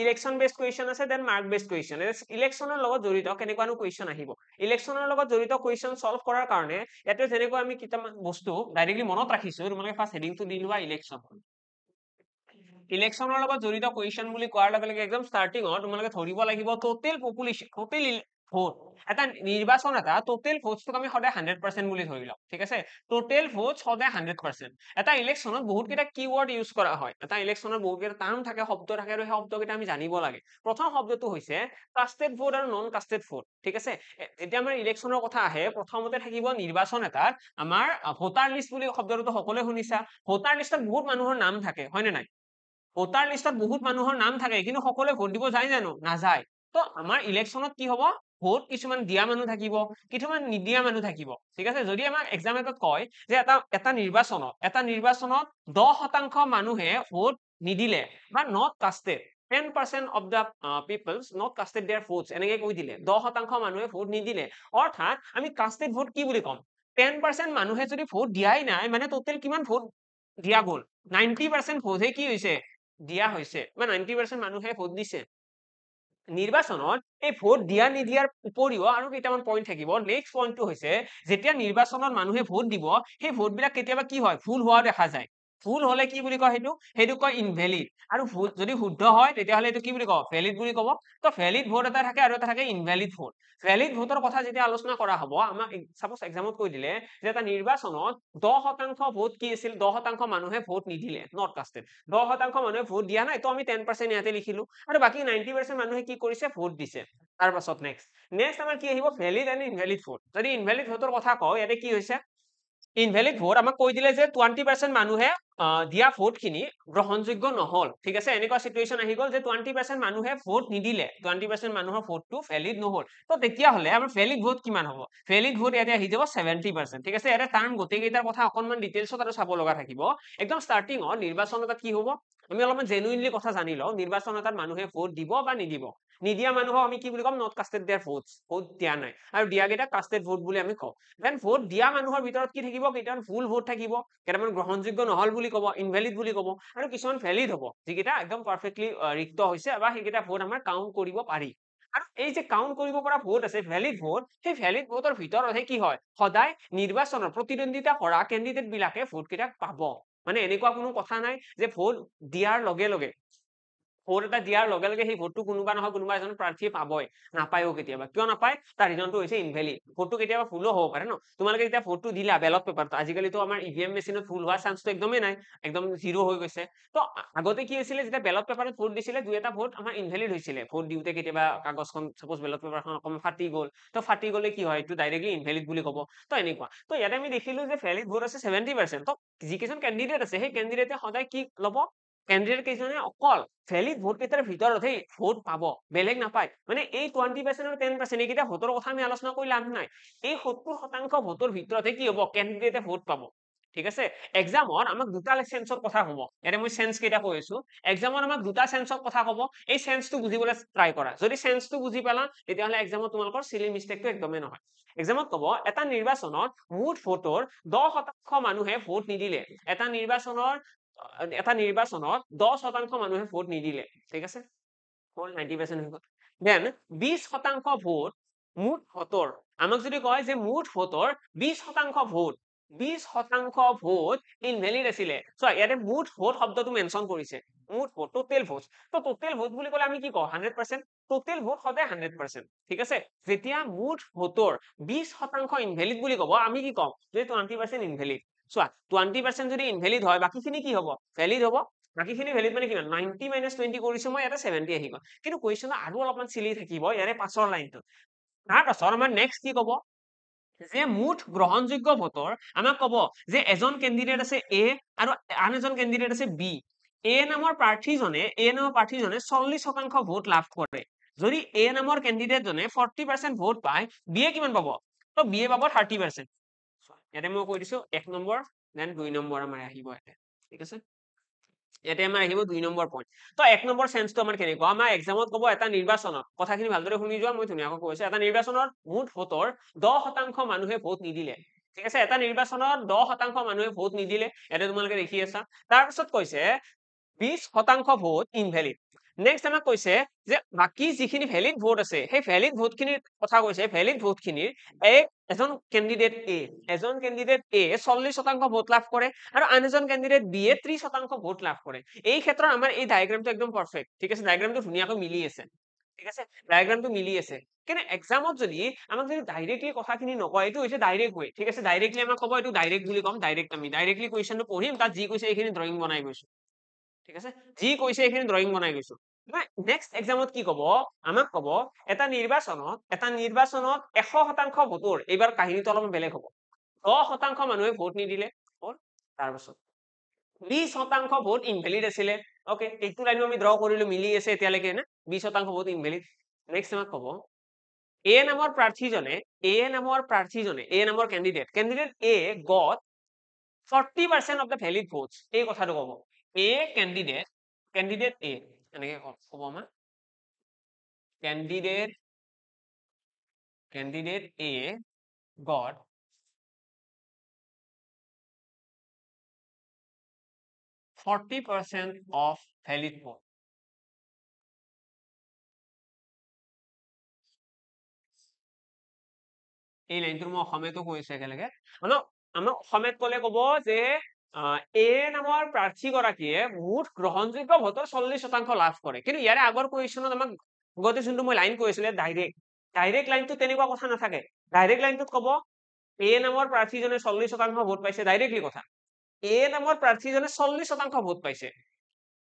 ইলেকশন বেসড কোৱেশ্চন আছে দেন মাৰ্ক বেসড কোৱেশ্চন ইলেকশনৰ লগত জড়িত কেনেকুৱানো কোৱেশ্চন আহিব ইলেকশনৰ লগত জড়িত কোৱেশ্চন সলভ কৰাৰ কাৰণে ইয়াতে যেনেকৈ আমি কিতামান বস্তু ডাইৰেক্টলি মনত ৰাখিছো তোমালোকে ফাৰ্স্ট হেডিংটো দি লোৱা ইলেকশনৰ লগত জড়িত কোৱেশ্চন বুলি কোৱাৰ লগে লগে একদম ষ্টাৰ্টিংত তোমালোকে ধৰিব লাগিব টোটেল পপুলেশন টোটেল ভোট এটা নিৰ্বাচন এটা টোটেল ভোটছক আমি সদায় 100% বুলি ধৰি লওঁ ঠিক আছে টোটেল ভোট সদায় 100% এটা ইলেকশনত বহুত কেইটা কিওয়াৰ্ড ইউজ কৰা হয় এটা ইলেকশনত বহুত কেইটা টাৰ্ম থাকে শব্দ থাকে আৰু সেই শব্দকেইটা আমি জানিব লাগে প্ৰথম শব্দটো হৈছে কাস্টেড ভোট আৰু নন কাস্টেড ভোট ঠিক আছে যেতিয়া আমাৰ ইলেকশনৰ কথা আহে প্ৰথমতে থাকিব নিৰ্বাচন এটাত আমাৰ ভোটাৰ লিষ্ট বুলি শব্দটো সকলোৱে শুনিছা ভোটাৰ লিষ্টত বহুত মানুহৰ নাম থাকে হয় নে নাই ভোটাৰ লিষ্টত বহুত মানুহৰ নাম থাকে কিন্তু সকলোৱে ভোট দিব যায় জানো নাযায় তো আমাৰ ইলেকশনত কি হ'ব ভোট কিছুমান দিয়া মানুহ থাকিব কিছুমান নিদিয়া মানুহ থাকিব ঠিক আছে যদি আমাক এক্সাম্পলত কয় যে এটা নিৰ্বাচনত 10% মানুহে ভোট নিদিলে বা not custard 10% of the peoples not casted their votes এনেকৈ কৈ দিলে 10% মানুহে ভোট নিদিলে অৰ্থাৎ আমি কাস্টেড ভোট কি বুলি কম 10% মানুহে যদি ভোট দিয়াই নাই মানে টোটেল কিমান ভোট দিয়া গ'ল 90% ভোটে কি হৈছে দিয়া হৈছে বা 90% মানুহে ভোট দিছে নিৰ্বাচনত এই ভোট দিয়া নিদিয়াৰ উপৰিও আৰু কেইটামান পইণ্ট থাকিব নেক্সট পইণ্টটো হৈছে যেতিয়া নিৰ্বাচনত মানুহে ভোট দিব সেই ভোটবিলাক কেতিয়াবা কি হয় ভুল হোৱা দেখা যায় ভুল হলে কি বুলি কয় সেইটো কয় ইনভ্যালিড আৰু যদি শুদ্ধ হয় তেতিয়াহলে এইটো কি বুলি কয় ভ্যালিড বুলি কব তো ভ্যালিড ভোট এটা থাকে আৰু এটা থাকে ইনভ্যালিড ভোট ভ্যালিড ভোটৰ কথা যেতিয়া আলোচনা কৰা হ'ব আমাক সাপোজ এক্সামত কৈ দিলে যে এটা নিৰ্বাচনত 10% ভোট কি আছিল 10% মানুহে ভোট নিদিলে নট কাস্টেড 10% মানুহে ভোট দিয়া নাই তো আমি 10% ইয়াতে লিখিলো আৰু বাকি 90% মানুহে কি কৰিছে ভোট দিছে তাৰ পাছত নেক্সট আমাৰ কি আহিব ভ্যালিড এণ্ড ইনভ্যালিড ভোট যদি ইনভ্যালিড ভোটৰ কথা কওঁ ইয়াতে কি হৈছে ইনভ্যালিড ভোট আমাক কৈ দিলে যে 20% মানুহে দিয়া ভোট খিনি গ্ৰহণযোগ্য নহল ঠিক আছে এনেকুৱা সিচুৱেশন আহি গল যে 20% মানুহে ভোট নিদিলে 20% মানুহৰ ভোটটো ভ্যালিড নহল তো তেতিয়া হলে আমাৰ ভ্যালিড ভোট কিমান হ'ব ভ্যালিড ভোট ইয়াতে আহি যাব 70% ঠিক আছে এটা টাৰ্ম গোটেই কেইটাৰ কথা অকনমান ডিটেইলছত আৰু চাব লগা থাকিব একদম ষ্টাৰ্টিংত নিৰ্বাচন এটা কি হ'ব আমি অলপমান জেনুইনলি কথা জানি লওঁ নিৰ্বাচন এটাত মানুহে ভোট দিব বা নিদিব নিদিয়া মানুহক আমি কি বুলি ক'ম নট কাষ্টেড দেয়াৰ ভোটছ ভোট দিয়া নাই আৰু দিয়াকেইটা কাষ্টেড ভোট বুলি আমি কওঁ দেন ভোট দিয়া মানুহৰ ভিতৰত কি থাকিব কেইটামান ফুল ভোট থাকিব কেইটামান গ্ৰহণযোগ্য নহল বুলি ক'ব ইনভেলিড বুলি ক'ব আৰু কিছুমান ভেলিড হ'ব যিকেইটা একদম পাৰফেক্টলি ৰিক্ত হৈছে বা সেইকেইটা ভোট আমাৰ কাউণ্ট কৰিব পাৰি আৰু এই যে কাউণ্ট কৰিব পৰা ভোট আছে ভেলিড ভোট সেই ভেলিড ভোটৰ ভিতৰতহে কি হয় সদায় নিৰ্বাচনৰ প্ৰতিদ্বন্দ্বিতা কৰা কেণ্ডিডেট বিলাকে ভোট কেইটা পাব মানে এনেকুৱা কোনো কথা নাই যে ভোট দিয়াৰ লগে লগে ভোট এটা দিয়াৰ লগে লগে সেই ভোটটো কোনোবা নহয় কোনোবা এজন প্ৰাৰ্থীয়ে পাবই নাপায়ও কেতিয়াবা কিয় নাপায় তাৰ ৰিজনটো হৈছে ইনভেলিড ভোটটো কেতিয়াবা ভুলো হ'ব পাৰে ন তোমালোকে যেতিয়া ভোটটো দিলা বেলট পেপাৰটো আজিকালিতো আমাৰ ইভিএম মেচিনত ভুল হোৱাৰ চান্সটো একদমেই নাই একদম জিৰো হৈ গৈছে তো আগতে কি হৈছিলে যেতিয়া বেলট পেপাৰত ভোট দিছিলে দুই এটা ভোট আমাৰ ইনভেলিড হৈছিলে ভোট দিওঁতে কেতিয়াবা কাগজখন সাপোজ বেলট পেপাৰখন অকণমান ফাটি গ'ল তো ফাটি গ'লে কি হয় এইটো ডাইৰেক্টলি ইনভেলিড বুলি ক'ব তো এনেকুৱা তো ইয়াতে আমি দেখিলো যে ভেলিড ভোট আছে 70% তো যিকেইজন কেণ্ডিডেট আছে সেই কেণ্ডিডেটে সদায় কি ল'ব কেণ্ডিডেট কেইজনে অকল ভেলিড ভোট কেইটাৰ ভিতৰতহে ভোট পাব বেলেগ নাপায় মানে এই 20% আৰু 10% এইকেইটা ভোটৰ কথা আমি আলোচনা কৰি লাভ নাই এই 70% ভোটৰ ভিতৰতহে কি হ'ব কেণ্ডিডেটে ভোট পাব ঠিক আছে এক্সামত আমাক দুটা চেন্সৰ কথা হ'ব ইয়াতে মই চেন্স কেইটা কৈ আছো এক্সামত আমাক দুটা চেন্সৰ কথা হ'ব এই চেন্সটো বুজিবলৈ ট্ৰাই কৰা যদি চেন্সটো বুজি পালা তেতিয়াহ'লে এক্সামত তোমালোকৰ চিলি মিষ্টেকটো একদমেই নহয় এক্সামত ক'ব এটা নিৰ্বাচনত মুঠ ভোটৰ 10% মানুহে ভোট নিদিলে এটা নিৰ্বাচনত 10% মানুহে ভোট নিদিলে ঠিক আছে 90% হৈ গ'ল দেন 20% ভোট মুঠ ভোটৰ আমাক যদি কয় যে মুঠ ভোটৰ 20% ভোট 20% ভোট ইনভেলিড আছিলে চোৱা ইয়াতে মুঠ ভোট শব্দটো মেনশ্যন কৰিছে মুঠ ভোট টোটেল ভোট তো টোটেল ভোট বুলি ক'লে আমি কি কওঁ 100% টোটেল ভোট সদায় 100% ঠিক আছে যেতিয়া মুঠ ভোটৰ 20% ইনভেলিড বুলি ক'ব আমি কি কম যে 20% ইনভেলিড চোৱা 20% যদি ইনভেলিড হয় বাকিখিনি কি হ'ব ভেলিড হ'ব বাকিখিনি ভেলিড মানে কিমান 90 - 20 কৰিছো মই ইয়াতে 70 আহি গ'ল কিন্তু কুৱেশ্যন আৰু অলপমান চিলি থাকিব ইয়াৰে পাছৰ লাইনটো তাৰ পাছত আমাৰ নেক্সট কি ক'ব যে মুঠ গ্ৰহণযোগ্য ভোটৰ আমাক ক'ব যে এজন কেণ্ডিডেট আছে এ আৰু আন এজন কেণ্ডিডেট আছে বি এ নামৰ প্ৰাৰ্থীজনে 40% ভোট লাভ কৰে যদি এ নামৰ কেণ্ডিডেটজনে 40% ভোট পায় বিয়ে কিমান পাব তো বিয়ে পাব 30% ইয়াতে মই কৈ দিছো 1 নম্বৰ দেন 2 নম্বৰ আমাৰ আহিব ইয়াতে ঠিক আছে ইয়াতে আমাৰ আহিব 2 নম্বৰ পইণ্ট তো 1 নম্বৰ চেন্সটো আমাৰ কেনেকুৱা আমাৰ এক্সামত ক'ব এটা নিৰ্বাচনত কথাখিনি ভালদৰে শুনি যোৱা মই ধুনীয়াকৈ কৈছো এটা নিৰ্বাচনৰ মুঠ ভোটৰ 10% মানুহে ভোট নিদিলে ঠিক আছে এটা নিৰ্বাচনত 10% মানুহে ভোট নিদিলে ইয়াতে তোমালোকে দেখি আছা তাৰপিছত কৈছে 20% ভোট ইনভেলিড নেক্সট আমাক কৈছে যে বাকি যিখিনি ভেলিড ভোট আছে সেই ভেলিড ভোট খিনিৰ কথা কৈছে ভেলিড ভোট খিনিৰ এজন কেণ্ডিডেট এ 40% ভোট লাভ কৰে আৰু আন এজন কেণ্ডিডেট বি এ 30% ভোট লাভ কৰে এই ক্ষেত্ৰত আমাৰ এই ডায়াগ্ৰামটো একদম পাৰফেক্ট ঠিক আছে ডায়াগ্ৰামটো ধুনীয়াকৈ মিলি আছে ঠিক আছে ডায়াগ্ৰামটো মিলি আছে কিন্তু এক্সামত যদি আমাক যদি ডাইৰেক্টলি কথাখিনি নকয় এইটো হৈছে ডাইৰেক্ট ৱে ঠিক আছে ডাইৰেক্টলি আমাক ক'ব এইটো ডাইৰেক্ট বুলি ক'ম ডাইৰেক্ট আমি ডাইৰেক্টলি কুৱেশ্যনটো পঢ়িম তাত যি কৈছে এইখিনি ড্ৰয়িং বনাই গৈছো ঠিক আছে যি কৈছে এইখিনি ড্ৰয়িং বনাই গৈছো নেক্সট এক্সামত কি ক'ব আমাক ক'ব এটা নিৰ্বাচনত 100% ভোটৰ এইবাৰ কাহিনীটো অলপমান বেলেগ হ'ব 10% মানুহে ভোট নিদিলে তাৰপাছত 20% ভোট ইনভেলিড আছিলে ওকে এইটো লাইনো আমি ড্ৰ কৰিলো মিলি আছে এতিয়ালৈকে না 20% ভোট ইনভেলিড নেক্সট আমাক ক'ব এ নামৰ প্ৰাৰ্থীজনে এ নামৰ candidate A gut 40% of the valid votes এই কথাটো ক'ব এ কেণ্ডিডেট এ এনেকে ক'ব আমাৰ candidate A gut 40% of valid vote এই লাইনটো মই অসমীয়াতো কৈছো একেলগে মানে আমাৰ অসমীয়াত ক'লে ক'ব যে এ নামৰ প্ৰাৰ্থীগৰাকীয়ে মুঠ গ্ৰহণযোগ্য ভোটৰ 40% লাভ কৰে কিন্তু ইয়াৰে আগৰ কুৱেশ্যনত আমাক আগতে যোনটো মই লাইন কৈছিলে ডাইৰেক্ট লাইনটো তেনেকুৱা কথা নাথাকে ডাইৰেক্ট লাইনটোত ক'ব এ নামৰ প্ৰাৰ্থীজনে 40% ভোট পাইছে ডাইৰেক্টলি কথা এ নামৰ প্ৰাৰ্থীজনে 40% ভোট পাইছে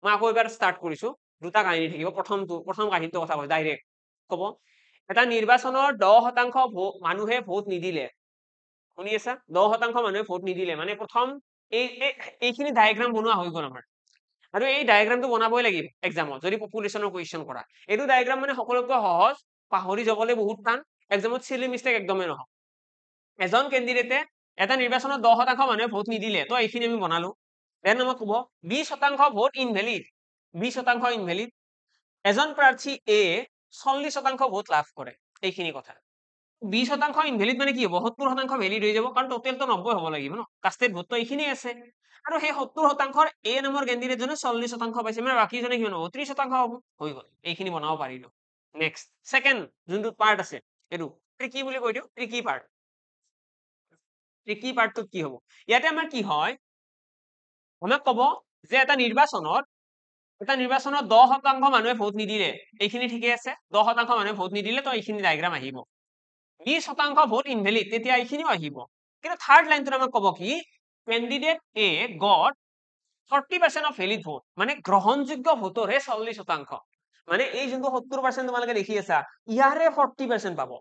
মই আকৌ এবাৰ ষ্টাৰ্ট কৰিছো দুটা কাহিনী থাকিব প্ৰথম কাহিনীটো কথা কৈছো ডাইৰেক্ট ক'ব এটা নিৰ্বাচনৰ 10% মানুহে ভোট নিদিলে শুনি আছা 10% মানুহে ভোট নিদিলে মানে প্ৰথম এইখিনি ডায়াগ্ৰাম বনোৱা হৈ গ'ল আমাৰ আৰু এই ডায়াগ্ৰামটো বনাবই লাগিব এক্সামত যদি পপুলেশ্যনৰ কুৱেশ্যন কৰা এইটো ডায়াগ্ৰাম মানে সকলোতকৈ সহজ পাহৰি যাবলৈ বহুত টান এক্সামত চিলি মিষ্টেক একদমেই নহয় এজন কেণ্ডিডেটে এটা নিৰ্বাচনত 10% মানুহে ভোট নিদিলে তো এইখিনি আমি বনালো দেন আমাক ক'ব 20% ভোট ইনভেলিড 20% ইনভ্যালিড এজন প্ৰাৰ্থী এ 40% ভোট লাভ কৰে এইখিনি কথা 20% ইনভ্যালিড মানে কি হ'ব 70% ভ্যালিড হৈ যাব কাৰণ টোটেলটো 90 হ'ব লাগিব ন কাস্টেড ভোটটো এইখিনি আছে আৰু সেই 70%ৰ এ নামৰ ক্যান্ডিডেট জনে 40% পাইছে মানে বাকিজনে কিমান হ'ব 30% হ'ব হৈ গ'ল এইখিনি বনাব পাৰিলো নেক্সট সেকেন্ড যোনটো পাৰ্ট আছে এটো ট্ৰিকি বুলি কৈ দিও ট্ৰিকি পাৰ্টটো কি হ'ব ইয়াতে আমাৰ কি হয় আমাক ক'ব যে এটা নিৰ্বাচনত 10% মানুহে ভোট নিদিলে এইখিনি ঠিকে আছে 10% মানুহে ভোট নিদিলে তো এইখিনি ডায়াগ্ৰাম আহিব 20% ভোট ইনভ্যালিড তেতিয়া এইখিনিও আহিব কিন্তু থাৰ্ড লাইনটো আমাক ক'ব কি candidate A gut 40% of valid vote মানে গ্ৰহণযোগ্য ভোটৰহে 40% মানে এই যোনটো 70% তোমালোকে দেখি আছা ইয়াৰে 40% পাব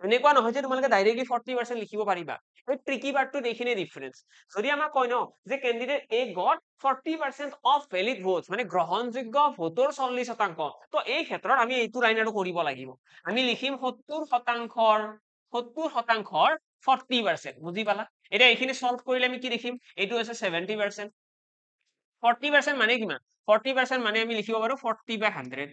এনেকুৱা নহয় যে তোমালোকে ডাইৰেক্টলি 40% লিখিব পাৰিবা এই ট্ৰিকি পাৰ্টটো এইখিনি ডিফাৰেন্স যদি আমাক কয় ন যে candidate A gut 40% of valid votes মানে গ্ৰহণযোগ্য ভোটৰ 40% তো এই ক্ষেত্ৰত আমি এইটো লাইন আৰু কৰিব লাগিব আমি লিখিম 70%ৰ 40% বুজি পালা এতিয়া এইখিনি সলভ কৰিলে আমি কি লিখিম এইটো আছে 70% 40% মানে কিমান 40% মানে আমি লিখিব পাৰো 40/100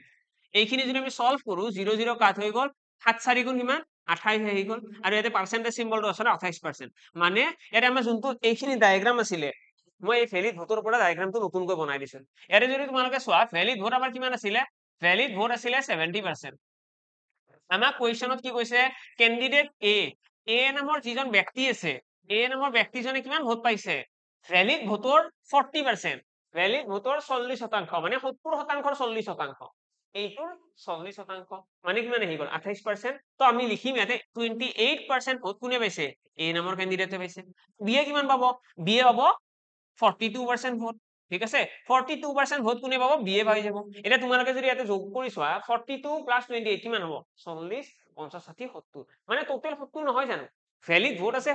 এইখিনি যদি আমি সলভ কৰো 0 0 কাট হৈ গল 7 4 গুণ কিমান 28 হৈ গল আৰু ইয়াতে পাৰ্সেন্টেজ সিম্বলটো আছে 28% মানে ইয়াতে আমাৰ যোনটো এইখিনি ডায়াগ্ৰাম আছিলে মই এই ভ্যালিড ভোটৰ পৰা ডায়াগ্ৰামটো নতুনকৈ বনাই দিছো ইয়াতে যদি তোমালোকে চোৱা ভ্যালিড ভোট আমাৰ কিমান আছিলে ভ্যালিড ভোট আছিলে 70% আমাক কোৱেশ্চনত কি কৈছে ক্যান্ডিডেট এ নামৰ যিজন ব্যক্তি আছে এ নামৰ ব্যক্তিজনে কিমান ভোট পাইছে ভ্যালিড ভোটৰ 40% ভ্যালিড ভোটৰ 40% মানে 70%ৰ 40% এইটোৰ 40% মানে কিমান আহি গল 28% তো আমি লিখিম ইয়াতে 28% ভোট কোনে পাইছে এ নামৰ ক্যান্ডিডেটে পাইছে বিয়ে কিমান পাব বিয়ে পাব 42% ভোট ঠিক আছে 42% ভোট কোনে পাব বিয়ে পাই যাব এটা তোমালোকে যদি ইয়াতে যোগ কৰি চোৱা 42 + 28 কিমান হ'ব 40 50 60 70 মানে টোটাল 70 নহয় জানো ভ্যালিড ভোট আছে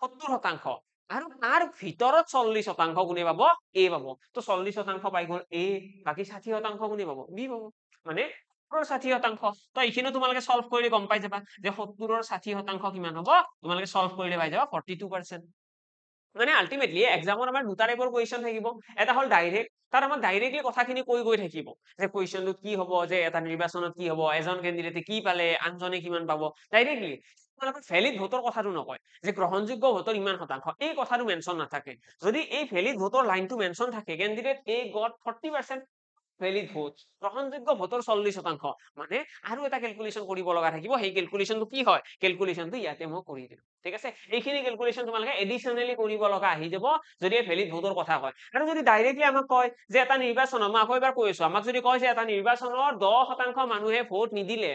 70% আৰু তাৰ ভিতৰত 40% কোনে পাব এ পাব তো 40% পাই গল এ বাকি 60% কোনে পাব বি পাব মানে 60% তো এইখিনি তোমালোকে সলভ কৰিলে গম পাই যাবা যে 70ৰ 60% কিমান হ'ব তোমালোকে সলভ কৰিলে পাই যাবা 42% মানে আলটিমেটলি এক্সামত আমাৰ দুটা টাইপৰ কোৱেশ্চন থাকিব এটা হল ডাইৰেক্ট তাত আমাক ডাইৰেক্টলি কথাখিনি কৈ গৈ থাকিব যে কোৱেশ্চনটো কি হ'ব যে এটা নিৰ্বাচনত কি হ'ব এজন ক্যান্ডিডেটে কি পালে আনজনে কিমান পাব ডাইৰেক্টলি তোমালোকৰ ভ্যালিড ভোটৰ কথাটো নকয় যে গ্ৰহণযোগ্য ভোটৰ ইমান শতাংশ এই কথাটো মেনশন নাথাকে যদি এই ভ্যালিড ভোটৰ লাইনটো মেনশন থাকে ক্যান্ডিডেট এ গট 40% ভ্যালিড ভোট গ্ৰহণযোগ্য ভোটৰ 40% মানে আৰু এটা ক্যালকুলেশন কৰিব লগা থাকিব সেই ক্যালকুলেশনটো কি হয় ক্যালকুলেশনটো ইয়াতে মই কৰি দিম ঠিক আছে এইখিনি ক্যালকুলেশন তোমালোকে এডিশনালি কৰিব লগা আহি যাব যদি ভ্যালিড ভোটৰ কথা কয় আৰু যদি ডাইৰেক্টলি আমাক কয় যে এটা নিৰ্বাচন মই আকৌ এবাৰ কৈছো আমাক যদি কয় যে এটা নিৰ্বাচনৰ 10% মানুহে ভোট নিদিলে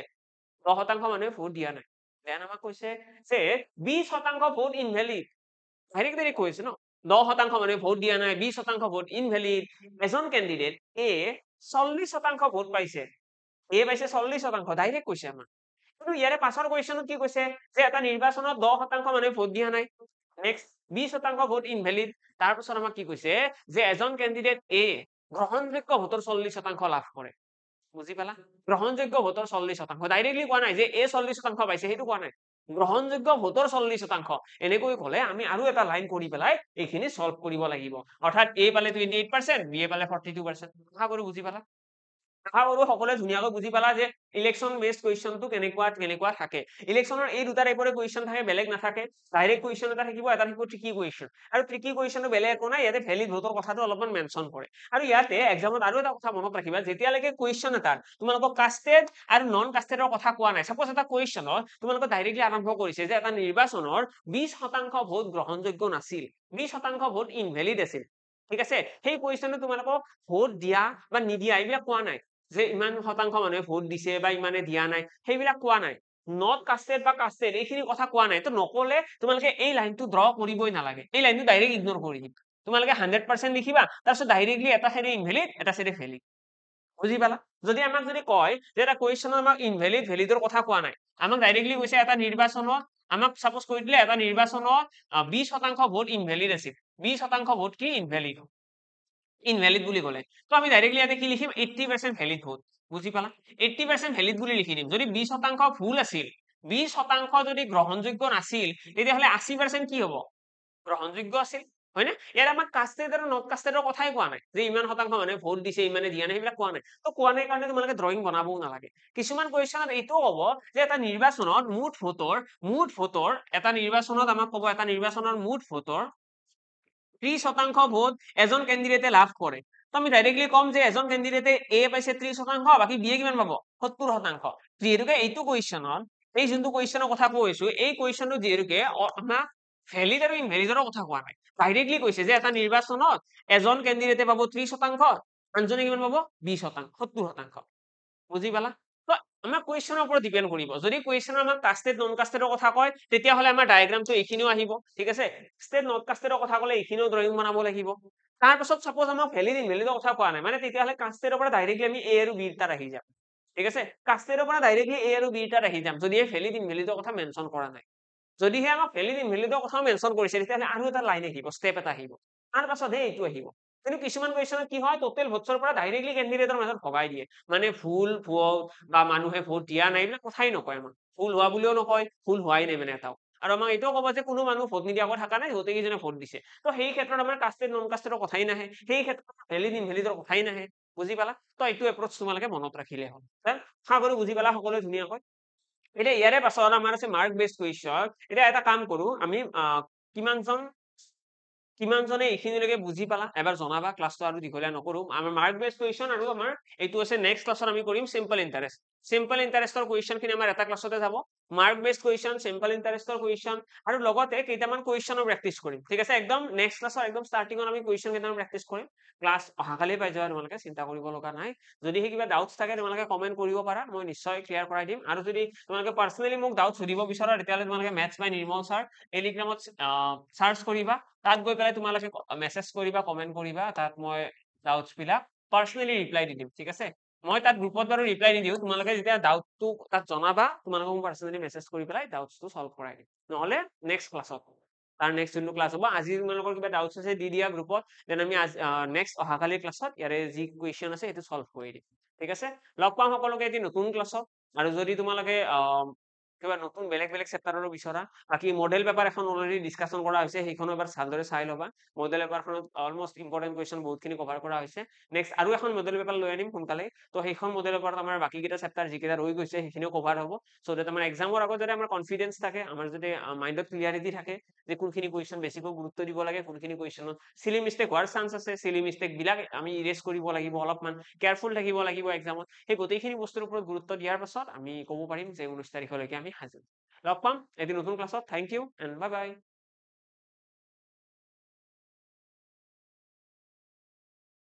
10% মানুহে ভোট দিয়া নাই দেন আমাক কৈছে যে 20% ভোট ইনভ্যালিড ডাইৰেক্টলি কৈছে ন 10% মানুহে ভোট দিয়া নাই 20% ভোট ইনভ্যালিড এজন ক্যান্ডিডেট এ 40% ভোট পাইছে এ পাইছে 40% ডাইৰেক্ট কৈছে আমাক কিন্তু ইয়াৰে পাছৰ কোৱেশ্চনত কি কৈছে যে এটা নিৰ্বাচনত 10% মানুহে ভোট দিয়া নাই নেক্সট 20% ভোট ইনভ্যালিড তাৰ পিছত আমাক কি কৈছে যে এজন ক্যান্ডিডেট এ গ্ৰহণযোগ্য ভোটৰ 40% লাভ কৰে বুজি পালা গ্ৰহণযোগ্য ভোটৰ 40% ডাইৰেক্টলি কোৱা নাই যে এ 40% পাইছে সেইটো কোৱা নাই গ্ৰহণযোগ্য ভোটৰ 40% এনেকৈ কলে আমি আৰু এটা লাইন কৰি পেলাই এইখিনি সলভ কৰিব লাগিব অৰ্থাৎ এ পালে 28% বি পালে 42% আশা কৰো বুজি পালা আশা কৰো সকলোৱে ধুনীয়াকৈ বুজি পালা যে ইলেকশন বেসড কোৱেশ্চনটো কেনেকুৱা থাকে ইলেকশনৰ এই দুটা টাইপৰে কোৱেশ্চন থাকে বেলেগ নাথাকে ডাইৰেক্ট কোৱেশ্চন এটা থাকিব ট্ৰিকি কোৱেশ্চন আৰু ট্ৰিকি কোৱেশ্চনটো বেলেগ একো নাই ইয়াতে ভ্যালিড ভোটৰ কথাটো অলপমান মেনশন কৰে আৰু ইয়াতে এক্সামত আৰু এটা কথা মনত ৰাখিবা যেতিয়ালৈকে কোৱেশ্চন এটা তোমালোকক কাস্টেড আৰু নন কাস্টেডৰ কথা কোৱা নাই সাপোজ এটা কোৱেশ্চনত তোমালোকক ডাইৰেক্টলি আৰম্ভ কৰিছে যে এটা নিৰ্বাচনৰ 20% ভোট গ্ৰহণযোগ্য নাছিল 20% ভোট ইনভ্যালিড আছিল ঠিক আছে সেই কোৱেশ্চনে তোমালোকক ভোট দিয়া বা নিদিয়া এইবিলাক কোৱা নাই যে ইমান শতাংশ মানুহে ভোট দিছে বা ইমানে দিয়া নাই সেইবিলাক কোৱা নাই নট কাস্টেড বা কাস্টেড এইখিনি কথা কোৱা নাই তো নকলে তোমালোকে এই লাইনটো ড্ৰ কৰিবই নালাগে এই লাইনটো ডাইৰেক্ট ইগনোৰ কৰি দিবা তোমালোকে 100% লিখিবা তাৰপিছত ডাইৰেক্টলি এটা সাইডে ইনভ্যালিড এটা সাইডে ভ্যালিড বুজি পালা যদি আমাক যদি কয় যে এটা কোৱেশ্চনত আমাক ইনভ্যালিড ভ্যালিডৰ কথা কোৱা নাই আমাক ডাইৰেক্টলি কৈছে এটা নিৰ্বাচনত আমাক সাপোজ কৈ দিলে এটা নিৰ্বাচনত 20% ভোট ইনভ্যালিড আছিল 20% ভোট কি ইনভ্যালিড বুলি কলে তো আমি ডাইৰেক্টলি ইয়াতে কি লিখিম 80% ভ্যালিড ভোট বুজি পালা 80% ভ্যালিড বুলি লিখি দিম যদি 20% ভুল আছিল 20% যদি গ্ৰহণযোগ্য নাছিল তেতিয়াহলে 80% কি হ'ব গ্ৰহণযোগ্য আছিল হয় নে? ইয়াত আমাক কাষ্টেড আৰু নট কাষ্টেডৰ কথাই কোৱা নাই যে ইমান শতাংশ মানুহে ভোট দিছে ইমানে দিয়া নাই সেইবিলাক কোৱা নাই তো কোৱা নাই কাৰণে তোমালোকে ড্ৰয়িং বনাবও নালাগে কিছুমান কুৱেশ্যনত এইটোও ক'ব যে এটা নিৰ্বাচনত মুঠ ভোটৰ এটা নিৰ্বাচনত আমাক ক'ব এটা নিৰ্বাচনৰ মুঠ ভোটৰ 30% ভোট এজন কেণ্ডিডেটে লাভ কৰে তো আমি ডাইৰেক্টলি ক'ম যে এজন কেণ্ডিডেটে এ পাইছে 30% বাকী বিয়ে কিমান পাব 70% যিহেতুকে এইটো কুৱেশ্যনত এই যোনটো কুৱেশ্যনৰ কথা কৈ আছো এই কুৱেশ্যনটো যিহেতুকে আমাক ভেলিড আৰু ইনভেলিডৰ কথা কোৱা নাই ডাইৰেক্টলি কৈছে যে এটা নিৰ্বাচনত এজন কেণ্ডিডেটে পাব 30% আনজনে কিমান পাব 20% 70% বুজি পালা তো আমাৰ কুৱেশ্যনৰ ওপৰত ডিপেণ্ড কৰিব যদি কুৱেশ্যনৰ আমাক কাষ্টেড নন কাষ্টেডৰ কথা কয় তেতিয়াহ'লে আমাৰ ডায়েগ্ৰামটো এইখিনিও আহিব ঠিক আছে কাষ্টেড নট কাষ্টেডৰ কথা ক'লে এইখিনিও ড্ৰয়িং বনাব লাগিব তাৰপাছত সাপোজ আমাক ভেলিড ইনভেলিডৰ কথা কোৱা নাই মানে তেতিয়াহ'লে কাষ্টেডৰ পৰা ডাইৰেক্টলি আমি এ আৰু বি তাত আহি যাম ঠিক আছে কাষ্টেডৰ পৰা ডাইৰেক্টলি এ আৰু বি তাত আহি যাম যদিহে ভেলিড ইনভেলিডৰ কথা মেনশ্যন কৰা নাই যদিহে আমাক ভেলিড ইনভেলিডৰ কথাও মেনশ্যন কৰিছে তেতিয়াহ'লে আৰু এটা লাইন আহিব ষ্টেপ এটা আহিব তাৰ পাছতহে এইটো আহিব কিন্তু কিছুমান কুৱেশ্যনত কি হয় টোটেল ভোটছৰ পৰা ডাইৰেক্টলি কেণ্ডিডেটৰ মাজত ভগাই দিয়ে মানে ভুল ভুল বা মানুহে ভোট দিয়া নাই এইবিলাক কথাই নকয় আমাক ভুল হোৱা বুলিও নকয় ভুল হোৱাই নাই মানে এটাও আৰু আমাক এইটোও ক'ব যে কোনো মানুহ ভোট নিদিয়াকৈ থকা নাই গোটেইকেইজনে ভোট দিছে তো সেই ক্ষেত্ৰত আমাৰ কাষ্টেড নন কাষ্টেডৰ কথাই নাহে সেই ক্ষেত্ৰত ভেলিড ইনভেলিডৰ কথাই নাহে বুজি পালা তো এইটো এপ্ৰচ তোমালোকে মনত ৰাখিলে হ'ল আশা কৰো বুজি পালা সকলোৱে ধুনীয়াকৈ এতিয়া ইয়াৰে পাছত আমাৰ আছে মাৰ্ক বেছড কুৱেশ্যন এতিয়া এটা কাম কৰো আমি কিমানজনে এইখিনিলৈকে বুজি পালা এবাৰ জনাবা ক্লাছটো আৰু দীঘলীয়া নকৰো আমাৰ মাৰ্ক বেছড কুৱেশ্যন আৰু আমাৰ এইটো আছে নেক্সট ক্লাছত আমি কৰিম সিম্পল ইন্টাৰেষ্টৰ কুৱেশ্যন খিনি আমাৰ এটা ক্লাছতে যাব মাৰ্ক বেছড কুৱেশ্যন সিম্পল ইন্টাৰেষ্টৰ কুৱেশ্যন আৰু লগতে কেইটামান কুৱেশ্যনৰ প্ৰেক্টিচ কৰিম ঠিক আছে একদম নেক্সট ক্লাছৰ একদম ষ্টাৰ্টিঙত আমি কুৱেশ্যন কেইটামান প্ৰেক্টিচ কৰিম ক্লাছ অহাকালি পাই যাবা তোমালোকে চিন্তা কৰিব লগা নাই যদি সেই কিবা ডাউটছ থাকে তোমালোকে কমেন্ট কৰিব পাৰা মই নিশ্চয় ক্লিয়াৰ কৰাই দিম আৰু যদি তোমালোকে পাৰ্চনেলি মোক ডাউট সুধিব বিচাৰা তেতিয়াহ'লে তোমালোকে মেথছ বাই নিৰ্মল ছাৰ টেলিগ্ৰামত চাৰ্চ কৰিবা তাত গৈ পেলাই তোমালোকে মেছেজ কৰিবা কমেন্ট কৰিবা তাত মই ডাউটছ বিলাক পাৰ্চনেলি ৰিপ্লাই দি দিম ঠিক আছে মই তাত গ্ৰুপত বাৰু ৰিপ্লাই নিদিওঁ তোমালোকে যেতিয়া ডাউটটো তাত জনাবা তোমালোকে মোক পাৰ্চনেলি মেছেজ কৰি পেলাই ডাউটছটো সলভ কৰাই দিম নহ'লে নেক্সট ক্লাছত তাৰ নেক্সট যোনটো ক্লাছ হ'ব আজি তোমালোকৰ কিবা ডাউটছ আছে দি দিয়া গ্ৰুপত দেন আমি নেক্সট অহাকালিৰ ক্লাছত ইয়াৰে যি কুৱেশ্যন আছে সেইটো সলভ কৰি দিম ঠিক আছে লগ পাম সকলোকে এটি নতুন ক্লাছত আৰু যদি তোমালোকে কিবা নতুন বেলেগ বেলেগ চেপ্টাৰৰো বিচৰা বাকি মডেল পেপাৰ এখন অলৰেডি ডিসকাশন কৰা হৈছে সেইখন এবাৰ ভালদৰে চাই ল'বা মডেল পেপাৰখনত অলমোস্ট ইম্পৰ্টেন্ট কুৱেশ্যন বহুতখিনি কভাৰ কৰা হৈছে নেক্সট আৰু এখন মডেল পেপাৰ লৈ আনিম সোনকালে তো সেইখন মডেল পেপাৰত আমাৰ বাকি কেইটা চেপ্টাৰ যিকেইটা ৰৈ গৈছে সেইখিনিও কভাৰ হ'ব সো দ্যাট আমাৰ এক্সামৰ আগত যদি আমাৰ কনফিডেন্স থাকে আমাৰ যদি মাইণ্ডত ক্লিয়াৰিটি থাকে যে কোনখিনি কুৱেশ্যন বেছিকৈ গুৰুত্ব দিব লাগে কোনখিনি কুৱেশ্যনত চিলি মিষ্টেক হোৱাৰ চান্স আছে চিলি মিষ্টেক বিলাক আমি ইৰেজ কৰিব লাগিব অলপমান কেয়াৰফুল থাকিব লাগিব এক্সামত সেই গোটেইখিনি বস্তুৰ ওপৰত গুৰুত্ব দিয়াৰ পাছত আমি ক'ব পাৰিম যে 19 তাৰিখলৈকে আমি হাজিৰ লগ পাম এটি নতুন ক্লাছত thank you and bye by